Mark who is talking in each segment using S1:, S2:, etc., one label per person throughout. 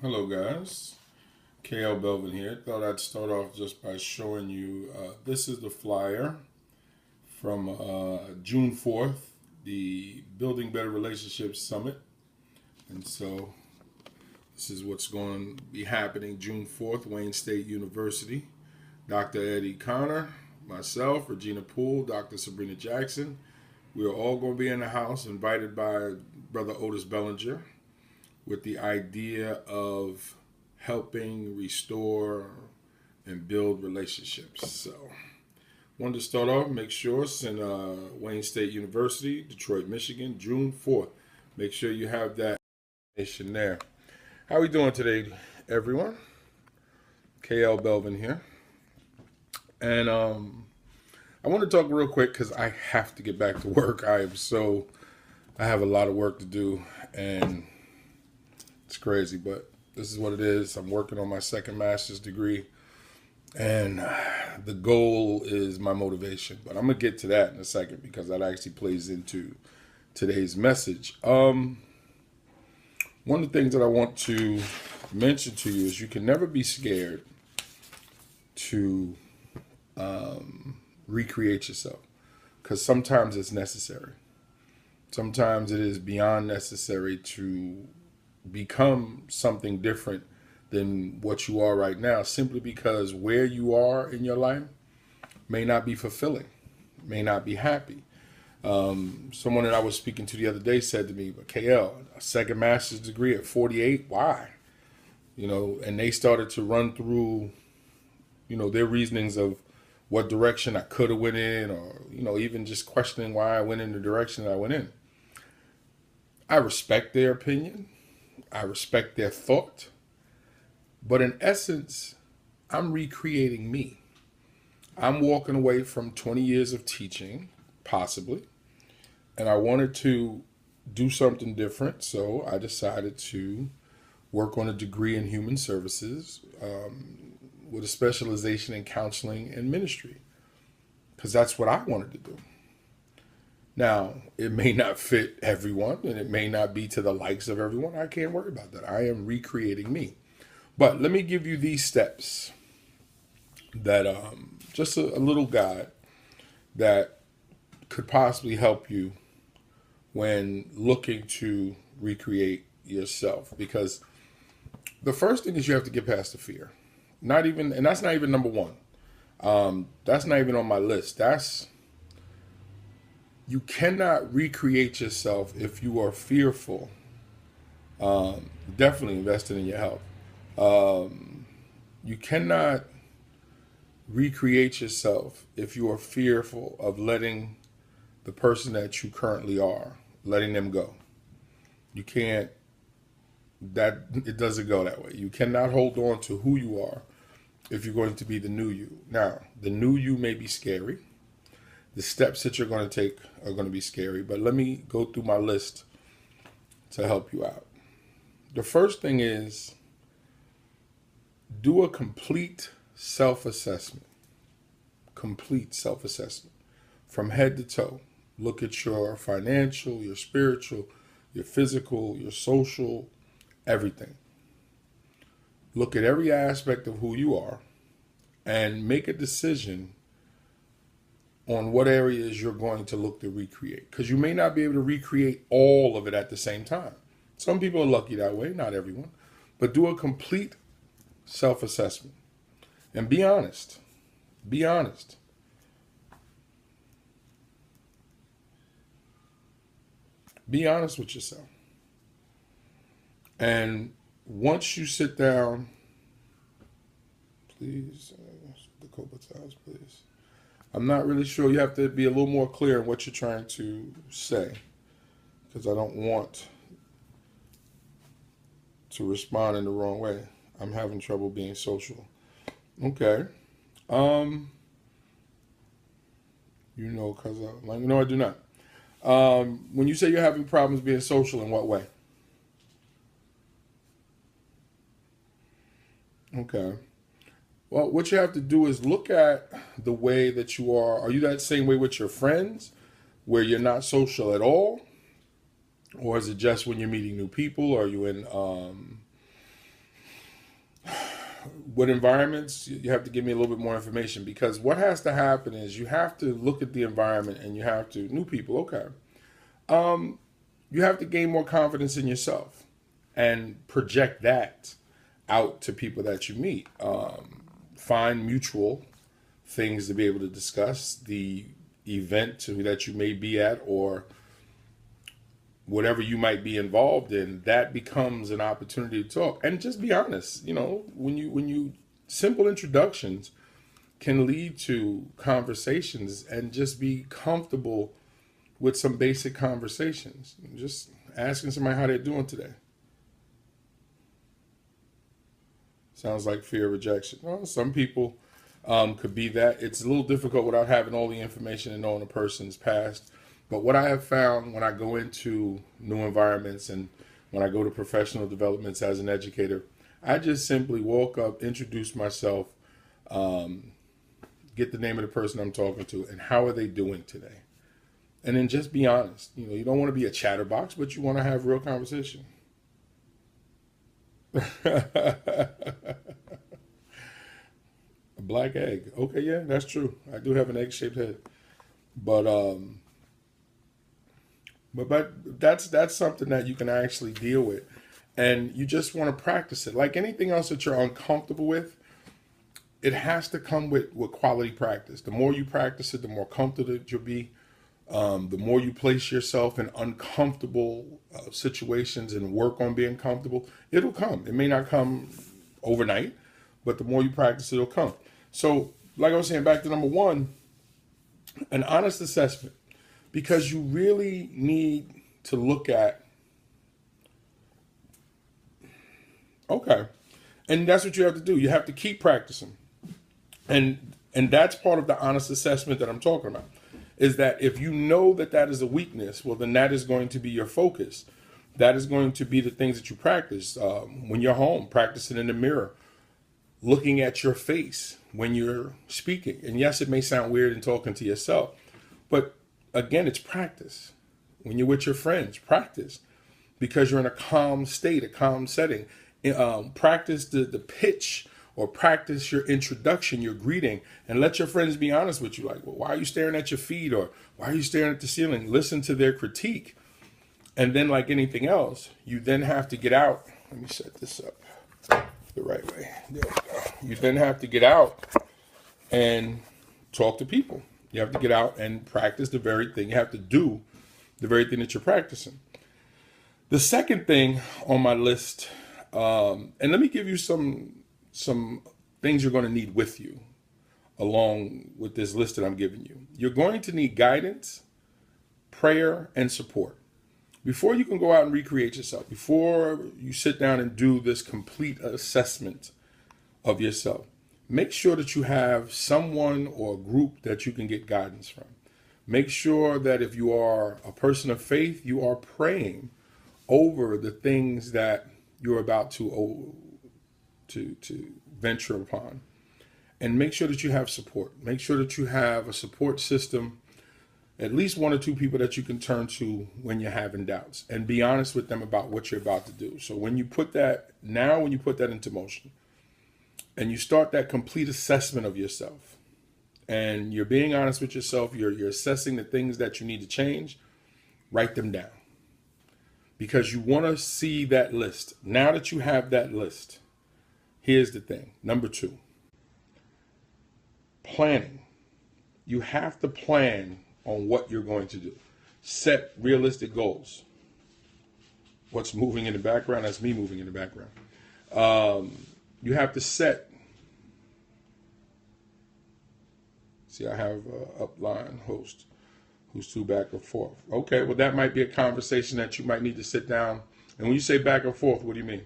S1: Hello guys, KLBELVIN here. Thought I'd start off just by showing you, this is the flyer from June 4th, the Building Better Relationships Summit. And so this is what's going to be happening June 4th, Wayne State University. Dr. Eddie Connor, myself, Regina Poole, Dr. Sabrina Jackson. We are all going to be in the house, invited by Brother Otis Bellinger, with the idea of helping restore and build relationships. So wanted to start off, make sure it's in Wayne State University, Detroit, Michigan, June 4th. Make sure you have that information there. How are we doing today, everyone? KLBELVIN here. And I want to talk real quick because I have to get back to work. I have a lot of work to do, and it's crazy, but this is what it is. I'm working on my second master's degree, and the goal is my motivation. But I'm going to get to that in a second because that actually plays into today's message. One of the things that I want to mention to you is you can never be scared to recreate yourself, because sometimes it's necessary. Sometimes it is beyond necessary to become something different than what you are right now, simply because where you are in your life may not be fulfilling, may not be happy. Someone that I was speaking to the other day said to me, "But KL, a second master's degree at 48, why?" And they started to run through, their reasonings of what direction I could have went in, or, even just questioning why I went in the direction that I went in. I respect their opinion. I respect their thought. But in essence, I'm recreating me. I'm walking away from 20 years of teaching, possibly, and I wanted to do something different. So I decided to work on a degree in human services, with a specialization in counseling and ministry, because that's what I wanted to do. Now, it may not fit everyone, and it may not be to the likes of everyone. I can't worry about that. I am recreating me. But let me give you these steps that, just a little guide that could possibly help you when looking to recreate yourself. Because the first thing is you have to get past the fear. And that's not even number one. That's not even on my list. You cannot recreate yourself if you are fearful. Definitely investing in your health. You cannot recreate yourself if you are fearful of letting the person that you currently are, letting them go. You can't. It doesn't go that way. You cannot hold on to who you are if you're going to be the new you. Now, the new you may be scary. The steps that you're going to take are going to be scary, but let me go through my list to help you out. The first thing is do a complete self-assessment. Complete self-assessment from head to toe. Look at your financial, your spiritual, your physical, your social, everything. Look at every aspect of who you are and make a decision on what areas you're going to look to recreate. Because you may not be able to recreate all of it at the same time. Some people are lucky that way, not everyone. But do a complete self-assessment and be honest. Be honest. Be honest with yourself. And once you sit down, please, the Copatage, please. I'm not really sure. You have to be a little more clear in what you're trying to say, because I don't want to respond in the wrong way. I'm having trouble being social. Okay. Because I do not. When you say you're having problems being social, in what way? Okay. Well, what you have to do is look at the way that you are. Are you that same way with your friends, where you're not social at all? Or is it just when you're meeting new people? Are you in with environments, you have to give me a little bit more information, because what has to happen is you have to look at the environment and you have to, new people, okay. You have to gain more confidence in yourself and project that out to people that you meet. Find mutual things to be able to discuss, the event that you may be at, or whatever you might be involved in. That becomes an opportunity to talk and just be honest. You know, when you simple introductions can lead to conversations, and just be comfortable with some basic conversations. Just asking somebody how they're doing today. Sounds like fear of rejection. Well, some people could be that. It's a little difficult without having all the information and knowing a person's past. But what I have found when I go into new environments and when I go to professional developments as an educator, I just simply walk up, introduce myself, get the name of the person I'm talking to, and how are they doing today? And then just be honest. You know, you don't want to be a chatterbox, but you want to have real conversation. A black egg. Okay, yeah, that's true. I do have an egg-shaped head. But that's something that you can actually deal with. And you just want to practice it. Like anything else that you're uncomfortable with, it has to come with quality practice. The more you practice it, the more comfortable you'll be. The more you place yourself in uncomfortable situations and work on being comfortable, it'll come. It may not come overnight, but the more you practice, it'll come. So, like I was saying, back to number one, an honest assessment, because you really need to look at, okay, and that's what you have to do. You have to keep practicing. And that's part of the honest assessment that I'm talking about. Is that if you know that that is a weakness, well, then that is going to be your focus. That is going to be the things that you practice. When you're home, practicing in the mirror, looking at your face when you're speaking. And yes, it may sound weird in talking to yourself, but again, it's practice. When you're with your friends, practice, because you're in a calm state, a calm setting. Practice the pitch, or practice your introduction, your greeting, and let your friends be honest with you. Like, well, why are you staring at your feet? Or why are you staring at the ceiling? Listen to their critique. And then, like anything else, you then have to get out. Let me set this up the right way. There we go. You then have to get out and talk to people. You have to get out and practice the very thing. You have to do the very thing that you're practicing. The second thing on my list, and let me give you some things you're going to need with you along with this list that I'm giving you. You're going to need guidance, prayer, and support. Before you can go out and recreate yourself, before you sit down and do this complete assessment of yourself, make sure that you have someone or a group that you can get guidance from. Make sure that if you are a person of faith, you are praying over the things that you're about to venture upon. And make sure that you have support. Make sure that you have a support system, at least one or two people that you can turn to when you're having doubts, and be honest with them about what you're about to do. So when you put that into motion and you start that complete assessment of yourself, and you're being honest with yourself, you're assessing the things that you need to change, write them down, because you want to see that list. Now that you have that list, here's the thing. Number two, planning. You have to plan on what you're going to do. Set realistic goals. What's moving in the background? That's me moving in the background. You have to set. See, I have a upline host who's too back and forth. Okay, well, that might be a conversation that you might need to sit down. And when you say back and forth, what do you mean?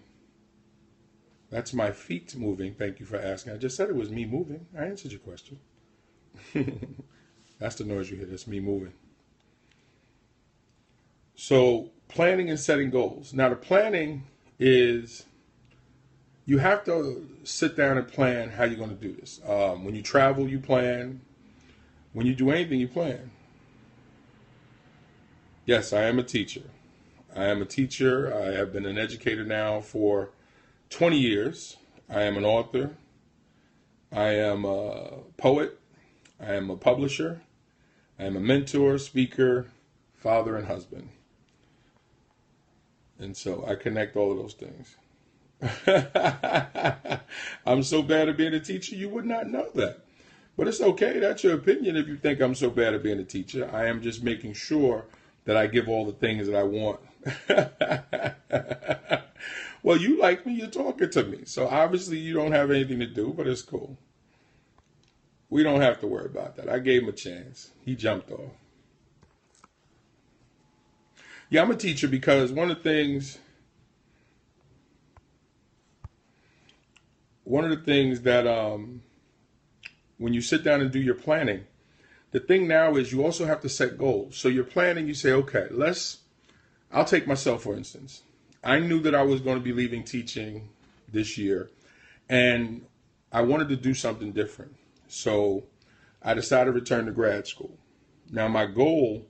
S1: That's my feet moving. Thank you for asking. I just said it was me moving. I answered your question. That's the noise you hear. That's me moving. So planning and setting goals. Now the planning is, you have to sit down and plan how you're going to do this. When you travel, you plan. When you do anything, you plan. Yes, I am a teacher. I am a teacher. I have been an educator now for 20 years, I am an author. I am a poet. I am a publisher. I am a mentor, speaker, father, and husband. And so I connect all of those things. I'm so bad at being a teacher, you would not know that. But it's okay. That's your opinion if you think I'm so bad at being a teacher. I am just making sure that I give all the things that I want. Well, you like me, you're talking to me. So obviously you don't have anything to do, but it's cool. We don't have to worry about that. I gave him a chance. He jumped off. Yeah, I'm a teacher because one of the things that when you sit down and do your planning, the thing now is you also have to set goals. So you're planning, you say, okay, I'll take myself for instance. I knew that I was going to be leaving teaching this year and I wanted to do something different. So I decided to return to grad school. Now my goal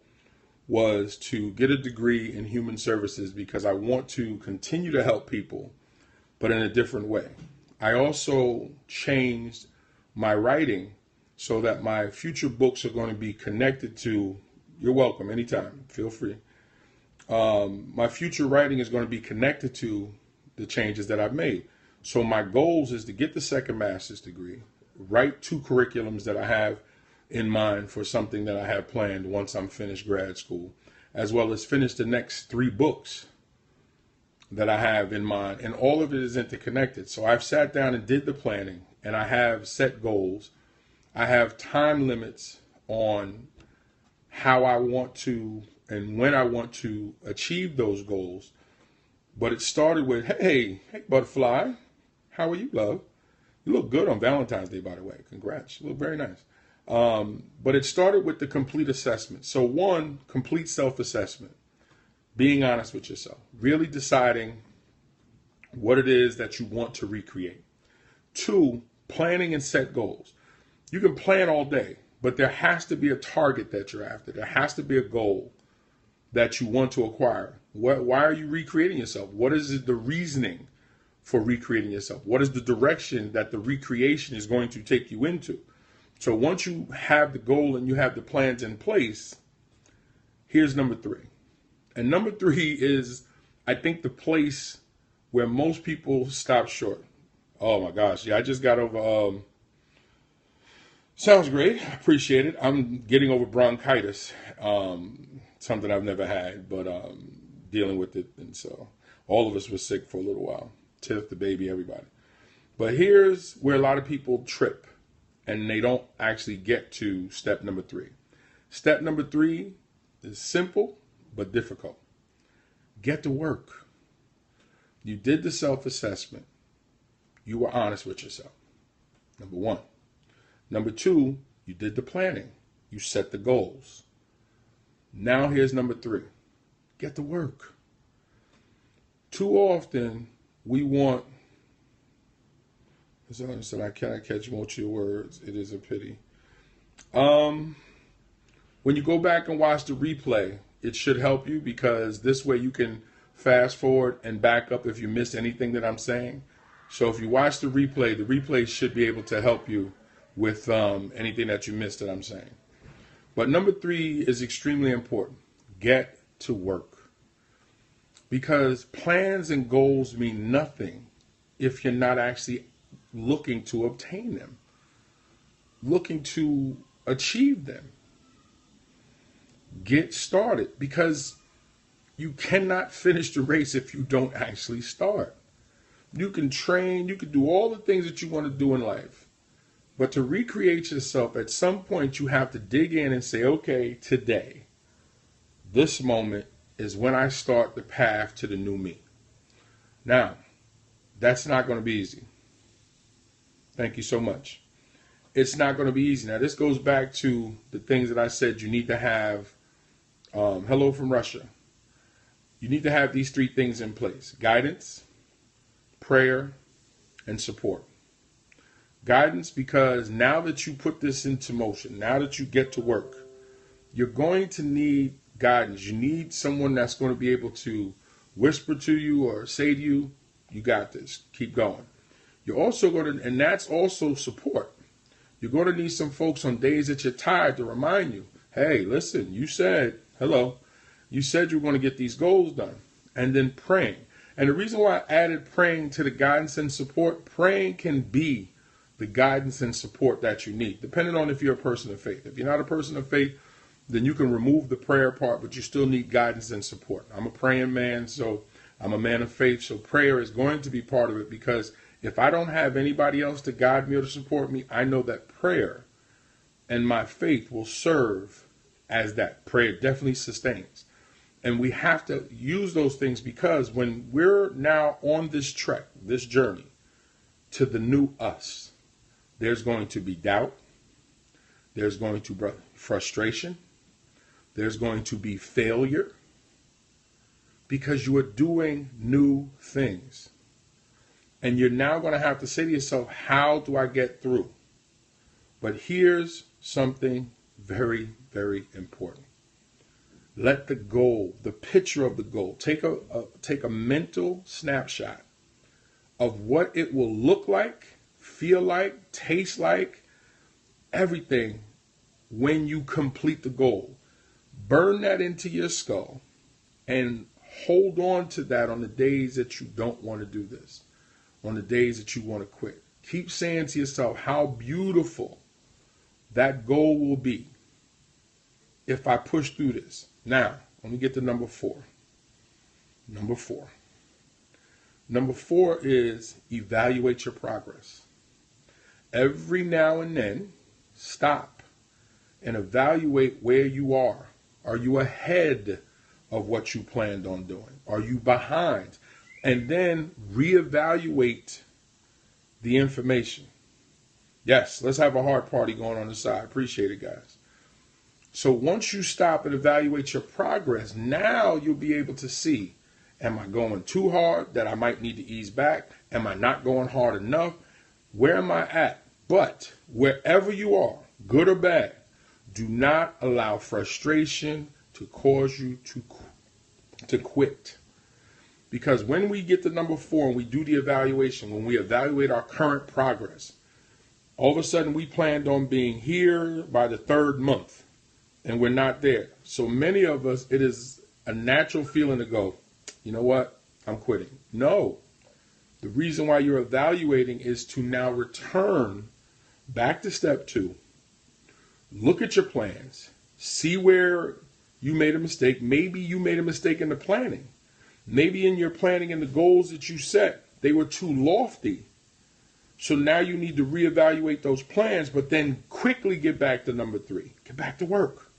S1: was to get a degree in human services because I want to continue to help people, but in a different way. I also changed my writing so that my future books are going to be connected to, you're welcome anytime, feel free. My future writing is going to be connected to the changes that I've made. So my goals is to get the second master's degree, write 2 curriculums that I have in mind for something that I have planned once I'm finished grad school, as well as finish the next 3 books that I have in mind, and all of it is interconnected. So I've sat down and did the planning, and I have set goals. I have time limits on how I want to and when I want to achieve those goals. But it started with, hey, butterfly, how are you, love? You look good on Valentine's Day, by the way. Congrats. You look very nice. But it started with the complete assessment. So 1, complete self-assessment. Being honest with yourself, really deciding what it is that you want to recreate. 2, planning and set goals. You can plan all day, but there has to be a target that you're after. There has to be a goal that you want to acquire. Why are you recreating yourself? What is the reasoning for recreating yourself? What is the direction that the recreation is going to take you into? So once you have the goal and you have the plans in place, here's number 3. And number 3 is, I think, the place where most people stop short. Oh my gosh. Yeah, I just got over, sounds great. I appreciate it. I'm getting over bronchitis. Something I've never had, but dealing with it. And so all of us were sick for a little while. Tiff, the baby, everybody. But here's where a lot of people trip and they don't actually get to step number 3. Step number 3 is simple but difficult. Get to work. You did the self-assessment. You were honest with yourself. Number 1. Number 2, you did the planning. You set the goals. Now here's number 3. Get to work. Too often we want, as I said, I cannot catch most of your words. It is a pity. When you go back and watch the replay, it should help you because this way you can fast forward and back up if you missed anything that I'm saying. So if you watch the replay should be able to help you with anything that you missed that I'm saying. But number 3 is extremely important. Get to work. Because plans and goals mean nothing if you're not actually looking to obtain them, looking to achieve them. Get started, because you cannot finish the race if you don't actually start. You can train, you can do all the things that you want to do in life, but to recreate yourself, at some point you have to dig in and say, okay, today, this moment is when I start the path to the new me. Now, that's not going to be easy. Thank you so much. It's not going to be easy. Now, this goes back to the things that I said you need to have. Hello from Russia. You need to have these 3 things in place: guidance, prayer, and support. Guidance, because now that you put this into motion, now that you get to work, you're going to need guidance. You need someone that's going to be able to whisper to you or say to you, you got this, keep going. You're also going to, and that's also support. You're going to need some folks on days that you're tired to remind you, hey, listen, you said, hello, you said you were going to get these goals done. And then praying. And the reason why I added praying to the guidance and support, praying can be the guidance and support that you need, depending on if you're a person of faith. If you're not a person of faith, then you can remove the prayer part, but you still need guidance and support. I'm a praying man, so I'm a man of faith, so prayer is going to be part of it, because if I don't have anybody else to guide me or to support me, I know that prayer and my faith will serve as that. Prayer definitely sustains. And we have to use those things, because when we're now on this trek, this journey to the new us, there's going to be doubt. There's going to be frustration. There's going to be failure, because you are doing new things. And you're now going to have to say to yourself, how do I get through? But here's something very, very important. Let the goal, the picture of the goal, take a mental snapshot of what it will look like, feel like, taste like, everything when you complete the goal. Burn that into your skull and hold on to that on the days that you don't want to do this, on the days that you want to quit. Keep saying to yourself how beautiful that goal will be if I push through this. Now, let me get to number 4. Number 4. Number 4 is evaluate your progress. Every now and then, stop and evaluate where you are. Are you ahead of what you planned on doing? Are you behind? And then reevaluate the information. Yes, let's have a hard party going on the side. Appreciate it, guys. So once you stop and evaluate your progress, now you'll be able to see, am I going too hard that I might need to ease back? Am I not going hard enough? Where am I at? But wherever you are, good or bad, do not allow frustration to cause you to quit. Because when we get to number 4 and we do the evaluation, when we evaluate our current progress, all of a sudden we planned on being here by the 3rd month and we're not there. So many of us, it is a natural feeling to go, you know what, I'm quitting. No. The reason why you're evaluating is to now return back to step 2. Look at your plans. See where you made a mistake. Maybe you made a mistake in the planning. Maybe in your planning and the goals that you set, they were too lofty. So now you need to reevaluate those plans, but then quickly get back to number 3. Get back to work.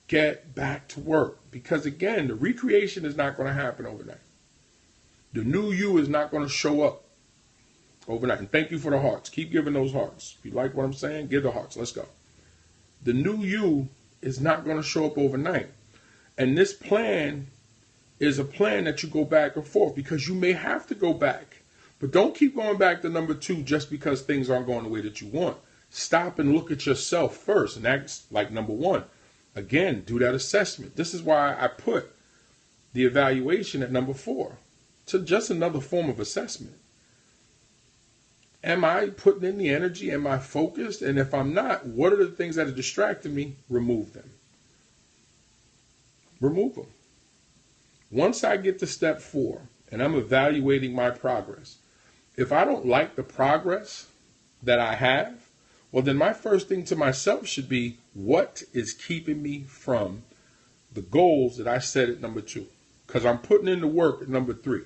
S1: Get back to work. Because again, the recreation is not going to happen overnight. The new you is not going to show up overnight. And thank you for the hearts. Keep giving those hearts. If you like what I'm saying, give the hearts. Let's go. The new you is not going to show up overnight. And this plan is a plan that you go back and forth, because you may have to go back. But don't keep going back to number 2 just because things aren't going the way that you want. Stop and look at yourself first. And that's like number 1. Again, do that assessment. This is why I put the evaluation at number 4. To just another form of assessment. Am I putting in the energy? Am I focused? And if I'm not, what are the things that are distracting me? Remove them. Remove them. Once I get to step 4 and I'm evaluating my progress, if I don't like the progress that I have, well, then my first thing to myself should be, what is keeping me from the goals that I set at number 2? Because I'm putting in the work at number 3.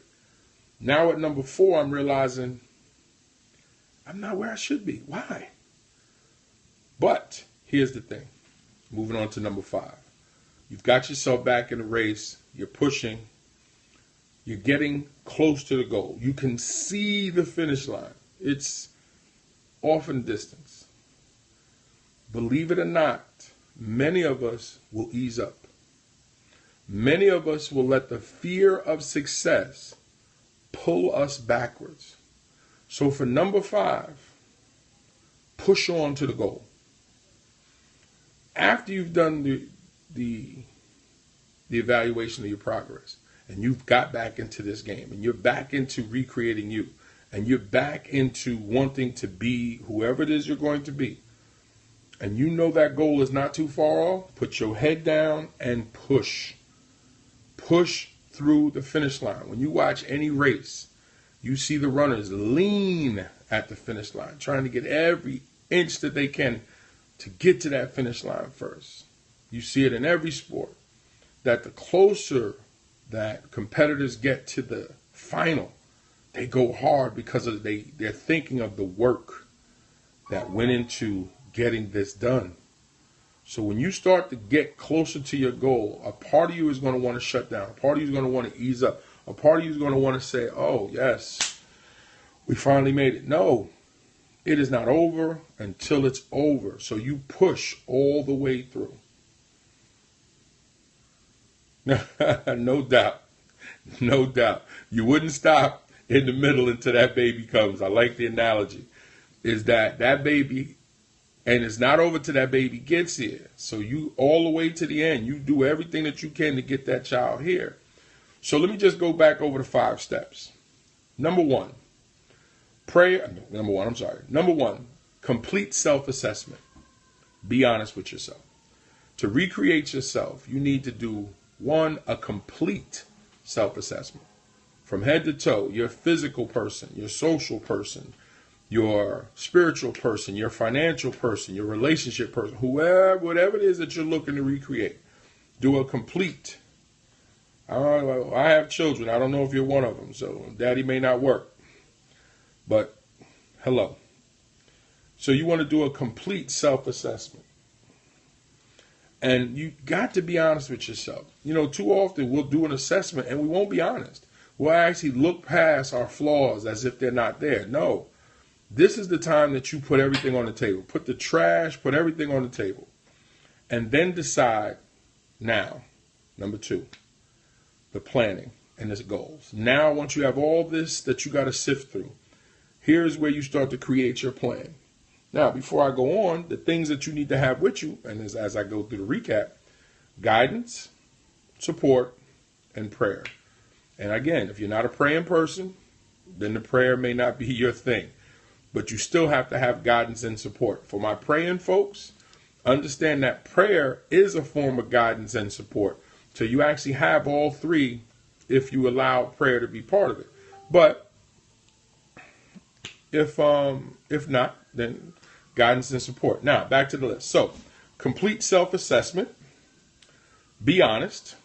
S1: Now at number 4, I'm realizing I'm not where I should be. Why? But here's the thing. Moving on to number 5. You've got yourself back in the race. You're pushing. You're getting close to the goal. You can see the finish line. It's off in distance. Believe it or not, many of us will ease up. Many of us will let the fear of success pull us backwards. So for number 5, push on to the goal. After you've done the evaluation of your progress, and you've got back into this game, and you're back into recreating you, and you're back into wanting to be whoever it is you're going to be, and you know that goal is not too far off, put your head down and push. Push through the finish line. When you watch any race, you see the runners lean at the finish line, trying to get every inch that they can to get to that finish line first. You see it in every sport, that the closer that competitors get to the final, they go hard because they're thinking of the work that went into getting this done. So when you start to get closer to your goal, a part of you is going to want to shut down. A part of you is going to want to ease up. A part of you is going to want to say, oh, yes, we finally made it. No, it is not over until it's over. So you push all the way through. No doubt. No doubt. You wouldn't stop in the middle until that baby comes. I like the analogy. Is that baby, and it's not over till that baby gets here. So you all the way to the end, you do everything that you can to get that child here. So let me just go back over the 5 steps. Number one, complete self-assessment. Be honest with yourself. To recreate yourself, you need to do, 1, a complete self-assessment. From head to toe, your physical person, your social person, your spiritual person, your financial person, your relationship person, whatever it is that you're looking to recreate. Do a complete. I have children. I don't know if you're one of them, so daddy may not work. But hello. So you want to do a complete self-assessment. And you got to be honest with yourself. You know, too often we'll do an assessment and we won't be honest. We'll actually look past our flaws as if they're not there. No. This is the time that you put everything on the table. Put the trash, put everything on the table. And then decide now, number 2, the planning and the goals. Now, once you have all this that you got to sift through, here's where you start to create your plan. Now, before I go on, the things that you need to have with you, and as I go through the recap, guidance, support, and prayer. And again, if you're not a praying person, then the prayer may not be your thing. But you still have to have guidance and support. For my praying folks, understand that prayer is a form of guidance and support. So you actually have all 3 if you allow prayer to be part of it. But if not, then guidance and support. Now, back to the list. So, complete self-assessment. Be honest.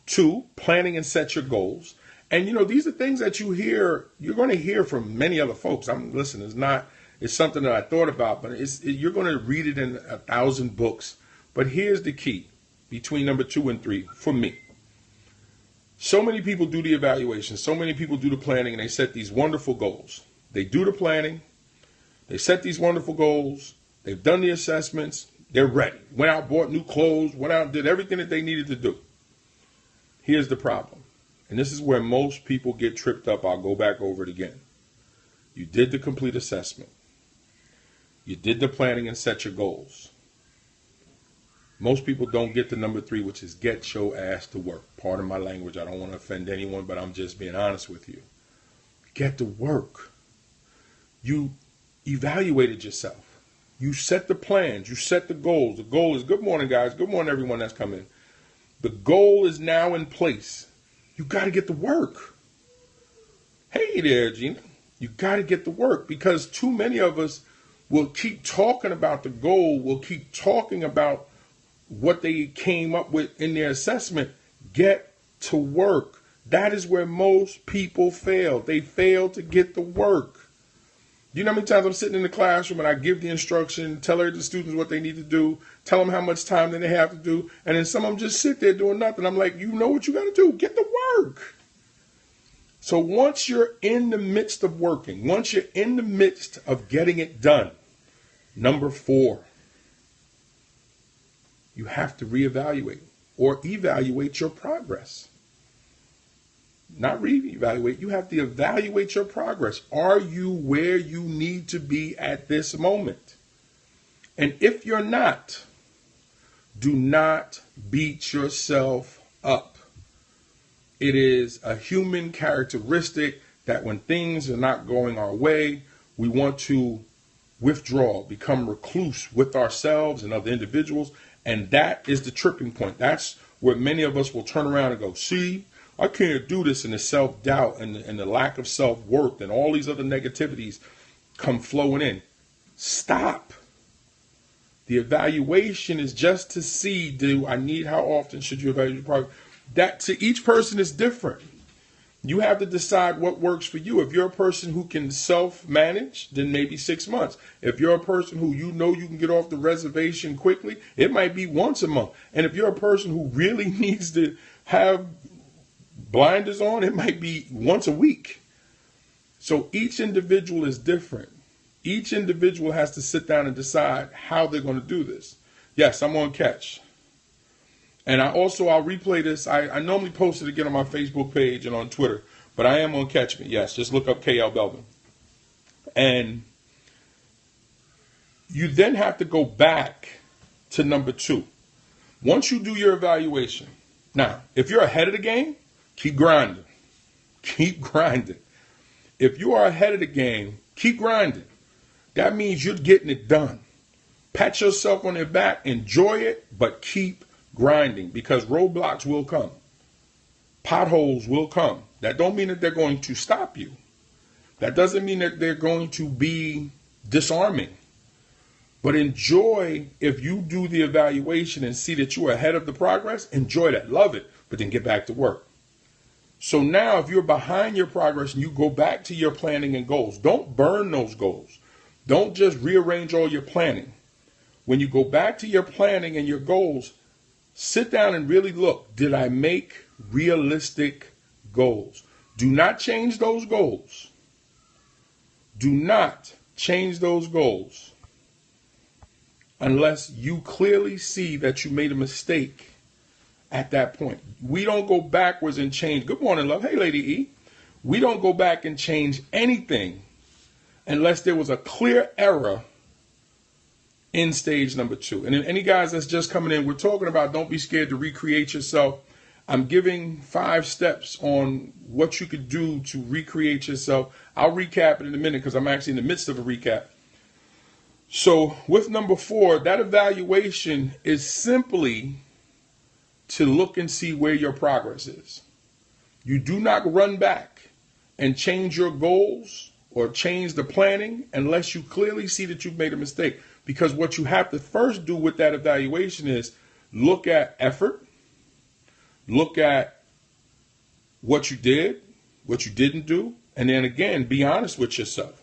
S1: 2, planning and set your goals. And, you know, these are things that you're going to hear from many other folks. It's something that I thought about, but you're going to read it in 1,000 books. But here's the key between number 2 and 3 for me. So many people do the evaluation. So many people do the planning, and they set these wonderful goals. They do the planning. They set these wonderful goals. They've done the assessments. They're ready. Went out, bought new clothes, went out, did everything that they needed to do. Here's the problem. And this is where most people get tripped up. I'll go back over it again. You did the complete assessment. You did the planning and set your goals. Most people don't get to number 3, which is get your ass to work. Pardon my language. I don't want to offend anyone, but I'm just being honest with you. Get to work. You evaluated yourself. You set the plans. You set the goals. The goal is, good morning, guys. Good morning, everyone that's coming. The goal is now in place. You got to get to work. Hey there, Gina. You got to get to work, because too many of us will keep talking about the goal. We'll keep talking about what they came up with in their assessment. Get to work. That is where most people fail. They fail to get to work. Do you know how many times I'm sitting in the classroom and I give the instruction, tell the students what they need to do, tell them how much time that they have to do, and then some of them just sit there doing nothing. I'm like, you know what you got to do? Get to work. So once you're in the midst of working, once you're in the midst of getting it done, number 4, you have to reevaluate or evaluate your progress. Not reevaluate. You have to evaluate your progress. Are you where you need to be at this moment? And if you're not, do not beat yourself up. It is a human characteristic that when things are not going our way, we want to withdraw, become recluse with ourselves and other individuals. And that is the tripping point. That's where many of us will turn around and go, see, I can't do this. And the self-doubt and the lack of self-worth and all these other negativities come flowing in. Stop. The evaluation is just to see, how often should you evaluate your progress? That to each person is different. You have to decide what works for you. If you're a person who can self-manage, then maybe 6 months. If you're a person who you can get off the reservation quickly, it might be once a month. And if you're a person who really needs to have blinders on, it might be once a week. So each individual is different. Each individual has to sit down and decide how they're going to do this. Yes, I'm on catch. And I'll replay this. I normally post it again on my Facebook page and on Twitter, but I am on Catch Me. Yes, just look up KLBELVIN. And you then have to go back to number 2. Once you do your evaluation, now, if you're ahead of the game, keep grinding. Keep grinding. If you are ahead of the game, keep grinding. That means you're getting it done. Pat yourself on the back, enjoy it, but keep grinding, because roadblocks will come. Potholes will come. That don't mean that they're going to stop you. That doesn't mean that they're going to be disarming. But enjoy, if you do the evaluation and see that you're ahead of the progress, enjoy that, love it, but then get back to work. So now if you're behind your progress and you go back to your planning and goals, don't burn those goals. Don't just rearrange all your planning. When you go back to your planning and your goals, sit down and really look, did I make realistic goals? Do not change those goals. Do not change those goals unless you clearly see that you made a mistake at that point. We don't go backwards and change. Good morning, love. Hey, Lady E. We don't go back and change anything unless there was a clear error in stage number 2. And any guys that's just coming in, we're talking about don't be scared to recreate yourself. I'm giving 5 steps on what you could do to recreate yourself. I'll recap it in a minute because I'm actually in the midst of a recap. So with number 4, that evaluation is simply to look and see where your progress is. You do not run back and change your goals or change the planning unless you clearly see that you've made a mistake. Because what you have to first do with that evaluation is look at effort, look at what you did, what you didn't do, and then again, be honest with yourself.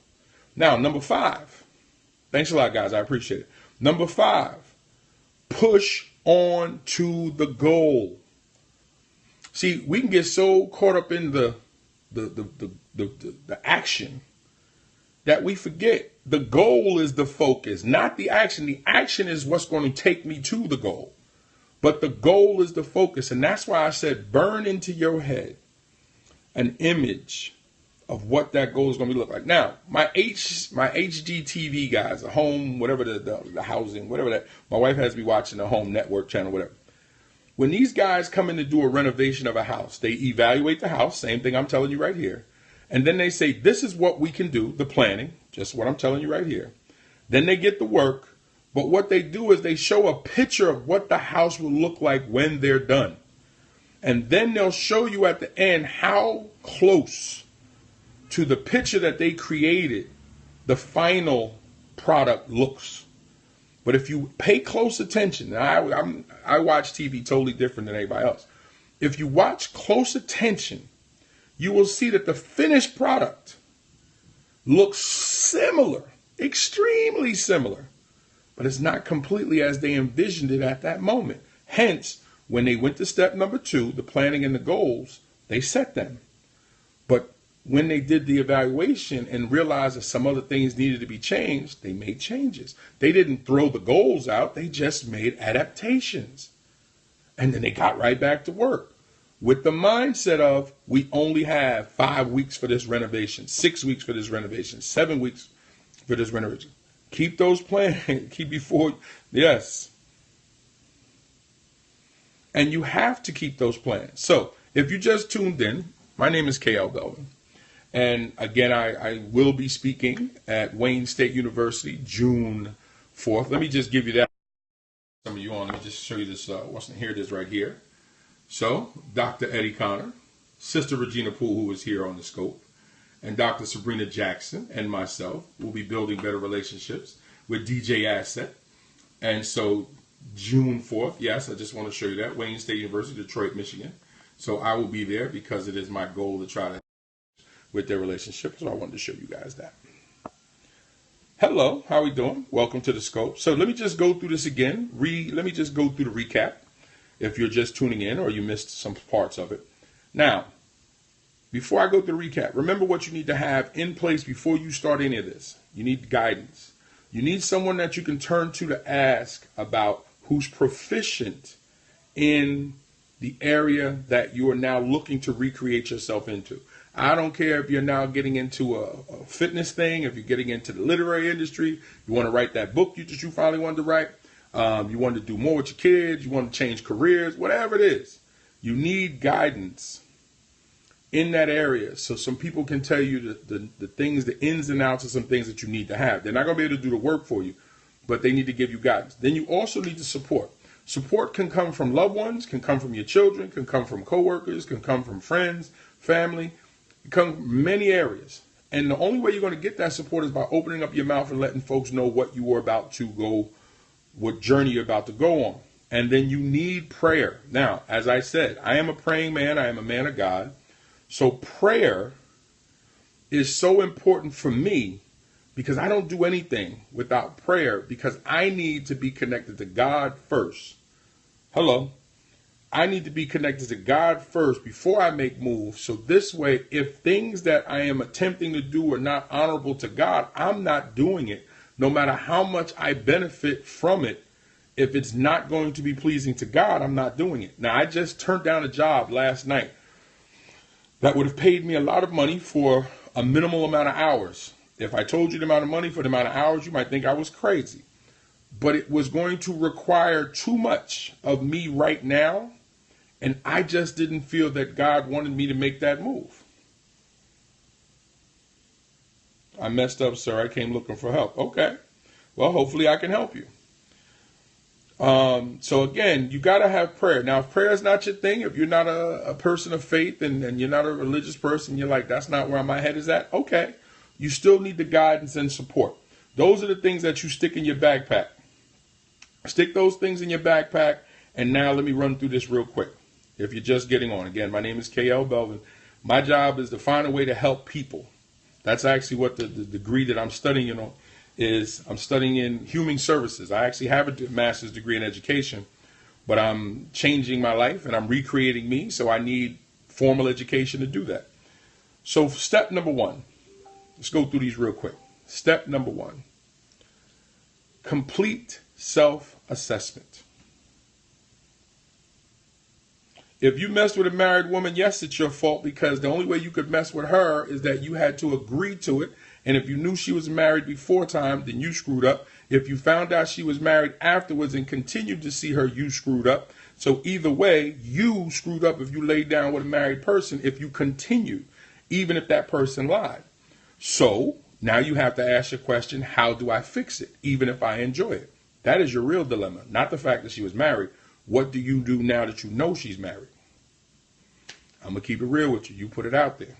S1: Now, number 5. Thanks a lot, guys. I appreciate it. Number 5, push on to the goal. See, we can get so caught up in the action that we forget the goal is the focus, not the action. The action is what's going to take me to the goal. But the goal is the focus. And that's why I said burn into your head an image of what that goal is going to look like. Now, my HGTV guys, a home, whatever the housing, whatever that, my wife has me watching the home network channel, whatever. When these guys come in to do a renovation of a house, they evaluate the house, same thing I'm telling you right here. And then they say, this is what we can do, the planning, just what I'm telling you right here. Then they get the work. But what they do is they show a picture of what the house will look like when they're done. And then they'll show you at the end how close to the picture that they created the final product looks. But if you pay close attention, I watch TV totally different than anybody else. If you watch close attention, you will see that the finished product looks similar, extremely similar, but it's not completely as they envisioned it at that moment. Hence, when they went to step number 2, the planning and the goals, they set them. But when they did the evaluation and realized that some other things needed to be changed, they made changes. They didn't throw the goals out, they just made adaptations. And then they got right back to work with the mindset of, we only have 5 weeks for this renovation, 6 weeks for this renovation, 7 weeks for this renovation. Keep those plans. Keep before, yes. And you have to keep those plans. So if you just tuned in, my name is KLBELVIN. And again, I will be speaking at Wayne State University June 4th. Let me just give you that. Some of you on. Let me just show you this. Here it is right here. So, Dr. Eddie Connor, Sister Regina Poole, who is here on the scope, and Dr. Sabrina Jackson and myself will be building better relationships with DJ Asset. And so, June 4th, yes, I just want to show you that. Wayne State University, Detroit, Michigan. So, I will be there because it is my goal to try to with their relationship. So, I wanted to show you guys that. Hello, how are we doing? Welcome to the scope. So let me just go through this again. Let me just go through the recap if you're just tuning in or you missed some parts of it. Now, before I go through the recap, remember what you need to have in place before you start any of this. You need guidance. You need someone that you can turn to ask about who's proficient in the area that you are now looking to recreate yourself into. I don't care if you're now getting into a fitness thing, if you're getting into the literary industry, you want to write that book you finally wanted to write, you want to do more with your kids, you want to change careers, whatever it is. You need guidance in that area so some people can tell you the things, the ins and outs of some things that you need to have. They're not going to be able to do the work for you, but they need to give you guidance. Then you also need to support. Support can come from loved ones, can come from your children, can come from coworkers, can come from friends, family. Come from many areas. And the only way you're going to get that support is by opening up your mouth and letting folks know what you are about to go, what journey you're about to go on. And then you need prayer. Now, as I said, I am a praying man. I am a man of God. So prayer is so important for me because I don't do anything without prayer because I need to be connected to God first. Hello. I need to be connected to God first before I make moves. So this way, if things that I am attempting to do are not honorable to God, I'm not doing it. No matter how much I benefit from it, if it's not going to be pleasing to God, I'm not doing it. Now, I just turned down a job last night that would have paid me a lot of money for a minimal amount of hours. If I told you the amount of money for the amount of hours, you might think I was crazy. But it was going to require too much of me right now. And I just didn't feel that God wanted me to make that move. I messed up, sir. I came looking for help. Okay. Well, hopefully I can help you. So again, you got to have prayer. Now, if prayer is not your thing, if you're not a person of faith and you're not a religious person, you're like, that's not where my head is at. Okay. You still need the guidance and support. Those are the things that you stick in your backpack. Stick those things in your backpack. And now let me run through this real quick. If you're just getting on, again, my name is KLBELVIN. My job is to find a way to help people. That's actually what the degree that I'm studying on is. I'm studying in human services. I actually have a master's degree in education, but I'm changing my life and I'm recreating me. So I need formal education to do that. So step number one, let's go through these real quick. Step number one, complete self-assessment. If you messed with a married woman, yes, it's your fault because the only way you could mess with her is that you had to agree to it. And if you knew she was married before time, then you screwed up. If you found out she was married afterwards and continued to see her, you screwed up. So either way, you screwed up if you laid down with a married person, if you continued, even if that person lied. So now you have to ask your question, how do I fix it, even if I enjoy it? That is your real dilemma, not the fact that she was married. What do you do now that you know she's married? I'm going to keep it real with you. You put it out there.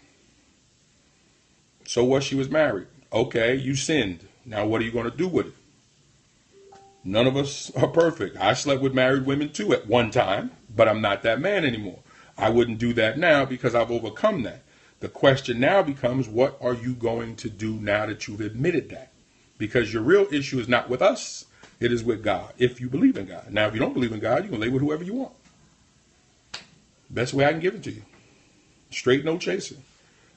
S1: So what? She was married. Okay, you sinned. Now what are you going to do with it? None of us are perfect. I slept with married women too at one time, but I'm not that man anymore. I wouldn't do that now because I've overcome that. The question now becomes, what are you going to do now that you've admitted that? Because your real issue is not with us. It is with God, if you believe in God. Now, if you don't believe in God, you can lay with whoever you want. Best way I can give it to you. Straight, no chaser.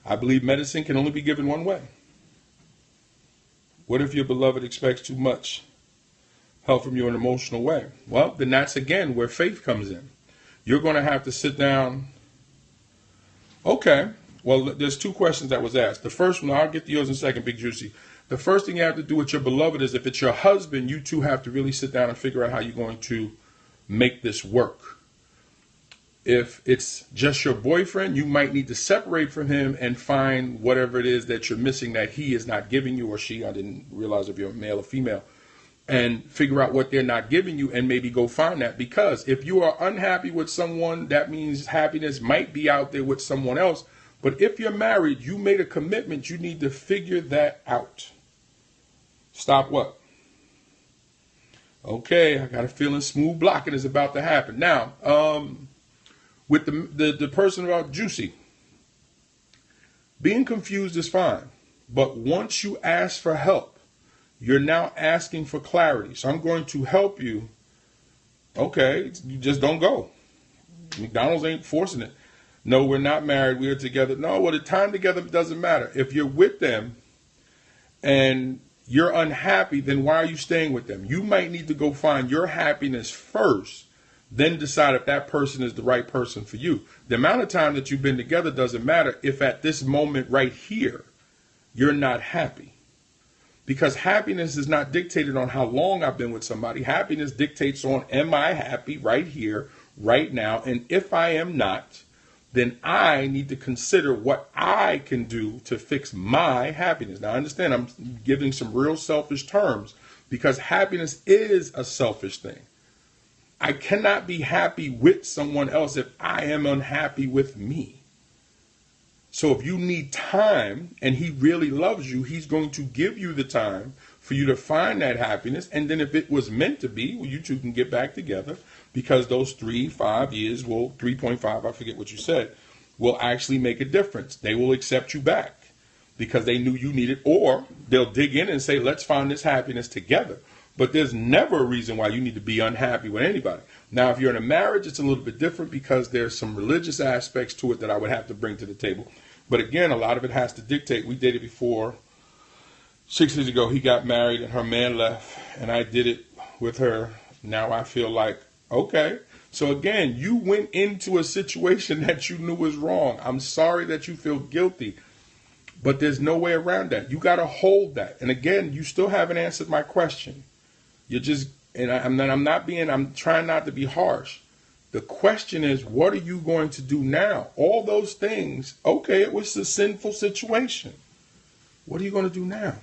S1: I believe medicine can only be given one way. What if your beloved expects too much help from you in an emotional way? Well, then that's again where faith comes in. You're going to have to sit down. Okay. Well, there's two questions that was asked. The first one, I'll get to yours in a second, Big Juicy. The first thing you have to do with your beloved is if it's your husband, you two have to really sit down and figure out how you're going to make this work. If it's just your boyfriend, you might need to separate from him and find whatever it is that you're missing that he is not giving you, or she, I didn't realize if you're male or female, and figure out what they're not giving you and maybe go find that. Because if you are unhappy with someone, that means happiness might be out there with someone else. But if you're married, you made a commitment, you need to figure that out. Stop what? Okay, I got a feeling smooth blocking is about to happen. Now, with the person about Juicy, being confused is fine. But once you ask for help, you're now asking for clarity. So I'm going to help you. Okay, you just don't go. McDonald's ain't forcing it. No, we're not married. We are together. No, well, the time together doesn't matter. If you're with them and you're unhappy, then why are you staying with them? You might need to go find your happiness first, then decide if that person is the right person for you. The amount of time that you've been together doesn't matter if at this moment right here, you're not happy. Because happiness is not dictated on how long I've been with somebody. Happiness dictates on, am I happy right here, right now? And if I am not, then I need to consider what I can do to fix my happiness. Now, I understand I'm giving some real selfish terms because happiness is a selfish thing. I cannot be happy with someone else if I am unhappy with me. So if you need time and he really loves you, he's going to give you the time for you to find that happiness. And then if it was meant to be, well, you two can get back together, because those 5 years will, 3.5, I forget what you said, will actually make a difference. They will accept you back because they knew you needed, or they'll dig in and say, let's find this happiness together. But there's never a reason why you need to be unhappy with anybody. Now, if you're in a marriage, it's a little bit different because there's some religious aspects to it that I would have to bring to the table. But again, a lot of it has to dictate. We dated before 6 years ago. He got married and her man left, and I did it with her. Now I feel like, okay. So again, you went into a situation that you knew was wrong. I'm sorry that you feel guilty, but there's no way around that. You got to hold that. And again, you still haven't answered my question. You're just, and I'm trying not to be harsh. The question is, what are you going to do now? All those things, okay, it was a sinful situation. What are you going to do now?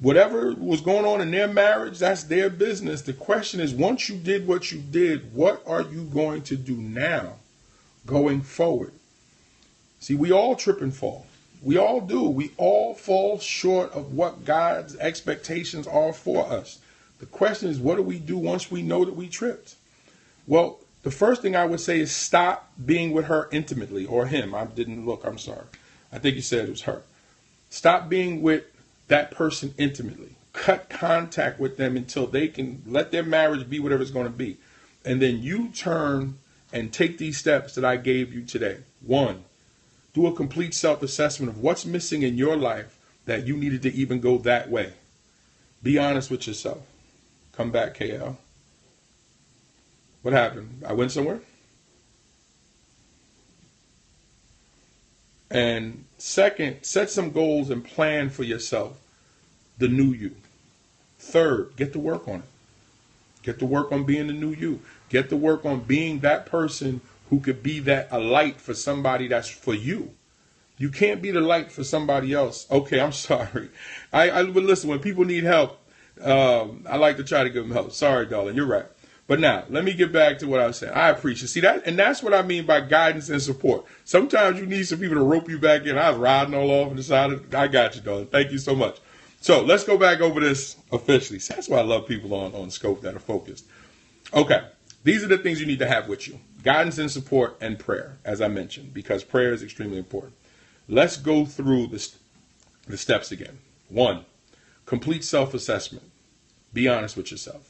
S1: Whatever was going on in their marriage, that's their business. The question is, once you did what you did, what are you going to do now going forward? See, we all trip and fall. We all do. We all fall short of what God's expectations are for us. The question is, what do we do once we know that we tripped? Well, the first thing I would say is stop being with her intimately, or him. I didn't look. I'm sorry. I think you said it was her. Stop being with that person intimately. Cut contact with them until they can let their marriage be whatever it's going to be. And then you turn and take these steps that I gave you today. 1, do a complete self-assessment of what's missing in your life that you needed to even go that way. Be honest with yourself. Come back, KL. What happened? I went somewhere? And second, set some goals and plan for yourself, the new you. Third, get to work on it. Get to work on being the new you. Get to work on being that person who could be a light for somebody that's for you. You can't be the light for somebody else. Okay, I'm sorry. But listen, when people need help, I like to try to give them help. Sorry, darling, you're right. But now, let me get back to what I was saying. I appreciate it. See that, and that's what I mean by guidance and support. Sometimes you need some people to rope you back in. I was riding all over the side of it. I got you, darling. Thank you so much. So let's go back over this officially. See, that's why I love people on Scope that are focused. Okay, these are the things you need to have with you. Guidance and support and prayer, as I mentioned, because prayer is extremely important. Let's go through the steps again. 1, complete self-assessment. Be honest with yourself.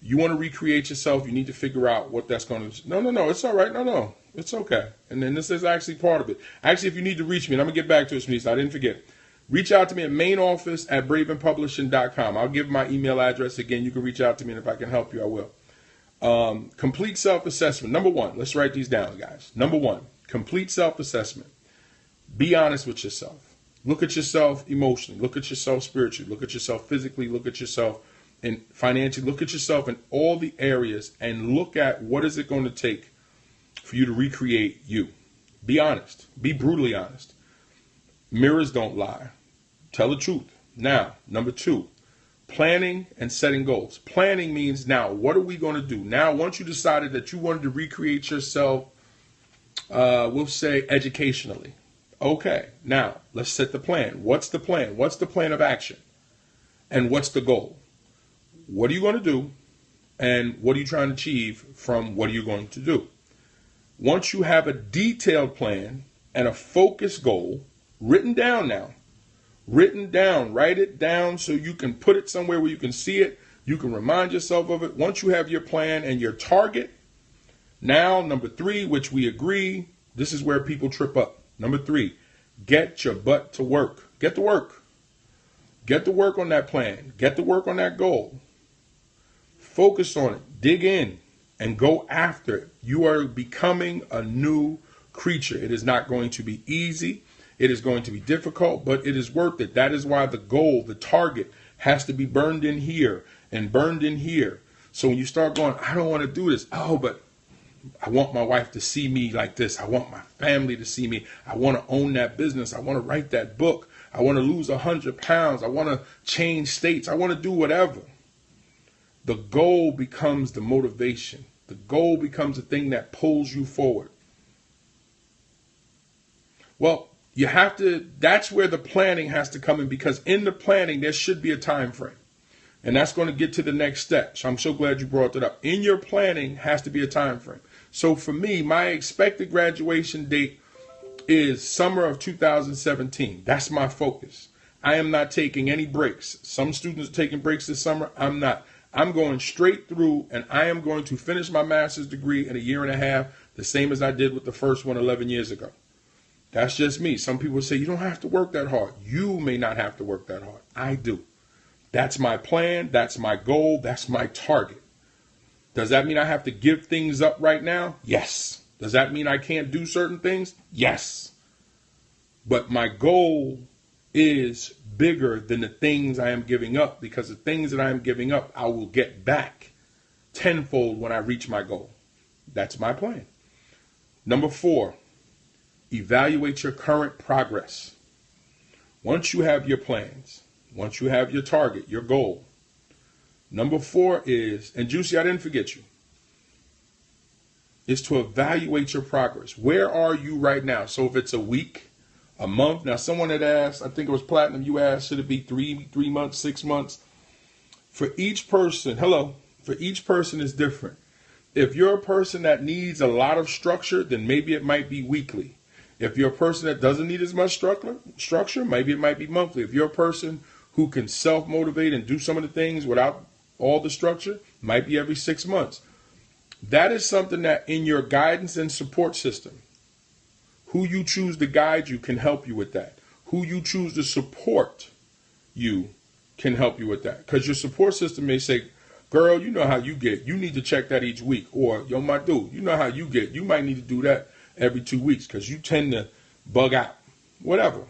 S1: You want to recreate yourself, you need to figure out what that's going to... No, it's all right. No, it's okay. And then this is actually part of it. Actually, if you need to reach me, and I'm going to get back to it, Shanice, I didn't forget. Reach out to me at mainoffice@bravenpublishing.com. I'll give my email address again. You can reach out to me, and if I can help you, I will. Complete self-assessment. Number 1, let's write these down, guys. Number 1, complete self-assessment. Be honest with yourself. Look at yourself emotionally. Look at yourself spiritually. Look at yourself physically. Look at yourself and financially. Look at yourself in all the areas and look at what is it going to take for you to recreate you. Be honest. Be brutally honest. Mirrors don't lie. Tell the truth. Now, number 2, planning and setting goals. Planning means, now, what are we going to do? Now, once you decided that you wanted to recreate yourself, we'll say educationally. Okay, now, let's set the plan. What's the plan? What's the plan of action? And what's the goal? What are you going to do? And what are you trying to achieve from what are you going to do? Once you have a detailed plan and a focused goal, written down now, written down, write it down so you can put it somewhere where you can see it, you can remind yourself of it. Once you have your plan and your target, now number 3, which we agree, this is where people trip up. Number 3, get your butt to work. Get to work. Get to work on that plan. Get to work on that goal. Focus on it. Dig in and go after it. You are becoming a new creature. It is not going to be easy. It is going to be difficult, but it is worth it. That is why the goal, the target, has to be burned in here and burned in here. So when you start going, I don't want to do this. Oh, but I want my wife to see me like this. I want my family to see me. I want to own that business. I want to write that book. I want to lose 100 pounds. I want to change states. I want to do whatever. The goal becomes the motivation. The goal becomes the thing that pulls you forward. Well, you have to, that's where the planning has to come in, because in the planning, there should be a time frame. And that's going to get to the next step. So I'm so glad you brought that up. In your planning has to be a time frame. So for me, my expected graduation date is summer of 2017. That's my focus. I am not taking any breaks. Some students are taking breaks this summer. I'm not. I'm going straight through, and I am going to finish my master's degree in a year and a half, the same as I did with the first one 11 years ago. That's just me. Some people say, you don't have to work that hard. You may not have to work that hard. I do. That's my plan. That's my goal. That's my target. Does that mean I have to give things up right now? Yes. Does that mean I can't do certain things? Yes. But my goal is bigger than the things I am giving up, because the things that I am giving up, I will get back tenfold when I reach my goal. That's my plan. Number 4, evaluate your current progress. Once you have your plans, once you have your target, your goal, number 4 is, and Juicy, I didn't forget you, is to evaluate your progress. Where are you right now? So if it's a week, a month. Now, someone had asked, I think it was Platinum, you asked, should it be 3 months, 6 months? For each person, for each person is different. If you're a person that needs a lot of structure, then maybe it might be weekly. If you're a person that doesn't need as much structure, maybe it might be monthly. If you're a person who can self-motivate and do some of the things without all the structure, it might be every 6 months. That is something that in your guidance and support system, who you choose to guide you can help you with that. Who you choose to support you can help you with that. Because your support system may say, girl, you know how you get. You need to check that each week. Or, yo, my dude, you know how you get. You might need to do that every 2 weeks because you tend to bug out. Whatever.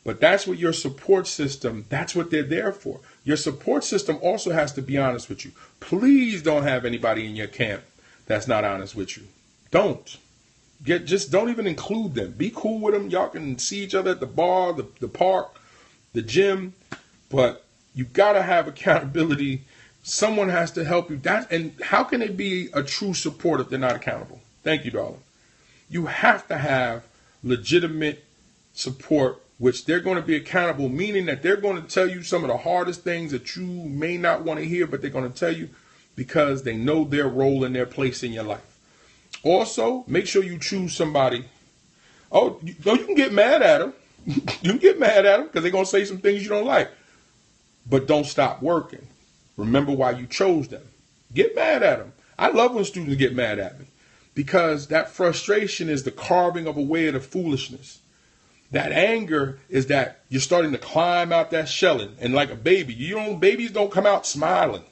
S1: But that's what your support system, that's what they're there for. Your support system also has to be honest with you. Please don't have anybody in your camp that's not honest with you. Don't. Just don't even include them. Be cool with them. Y'all can see each other at the bar, the park, the gym. But you got to have accountability. Someone has to help you. And how can they be a true support if they're not accountable? Thank you, darling. You have to have legitimate support, which they're going to be accountable, meaning that they're going to tell you some of the hardest things that you may not want to hear, but they're going to tell you because they know their role and their place in your life. Also, make sure you choose somebody. Oh, you can get mad at them. You can get mad at them because they're going to say some things you don't like. But don't stop working. Remember why you chose them. Get mad at them. I love when students get mad at me because that frustration is the carving of away of the foolishness. That anger is that you're starting to climb out that shelling. And like a baby, babies don't come out smiling.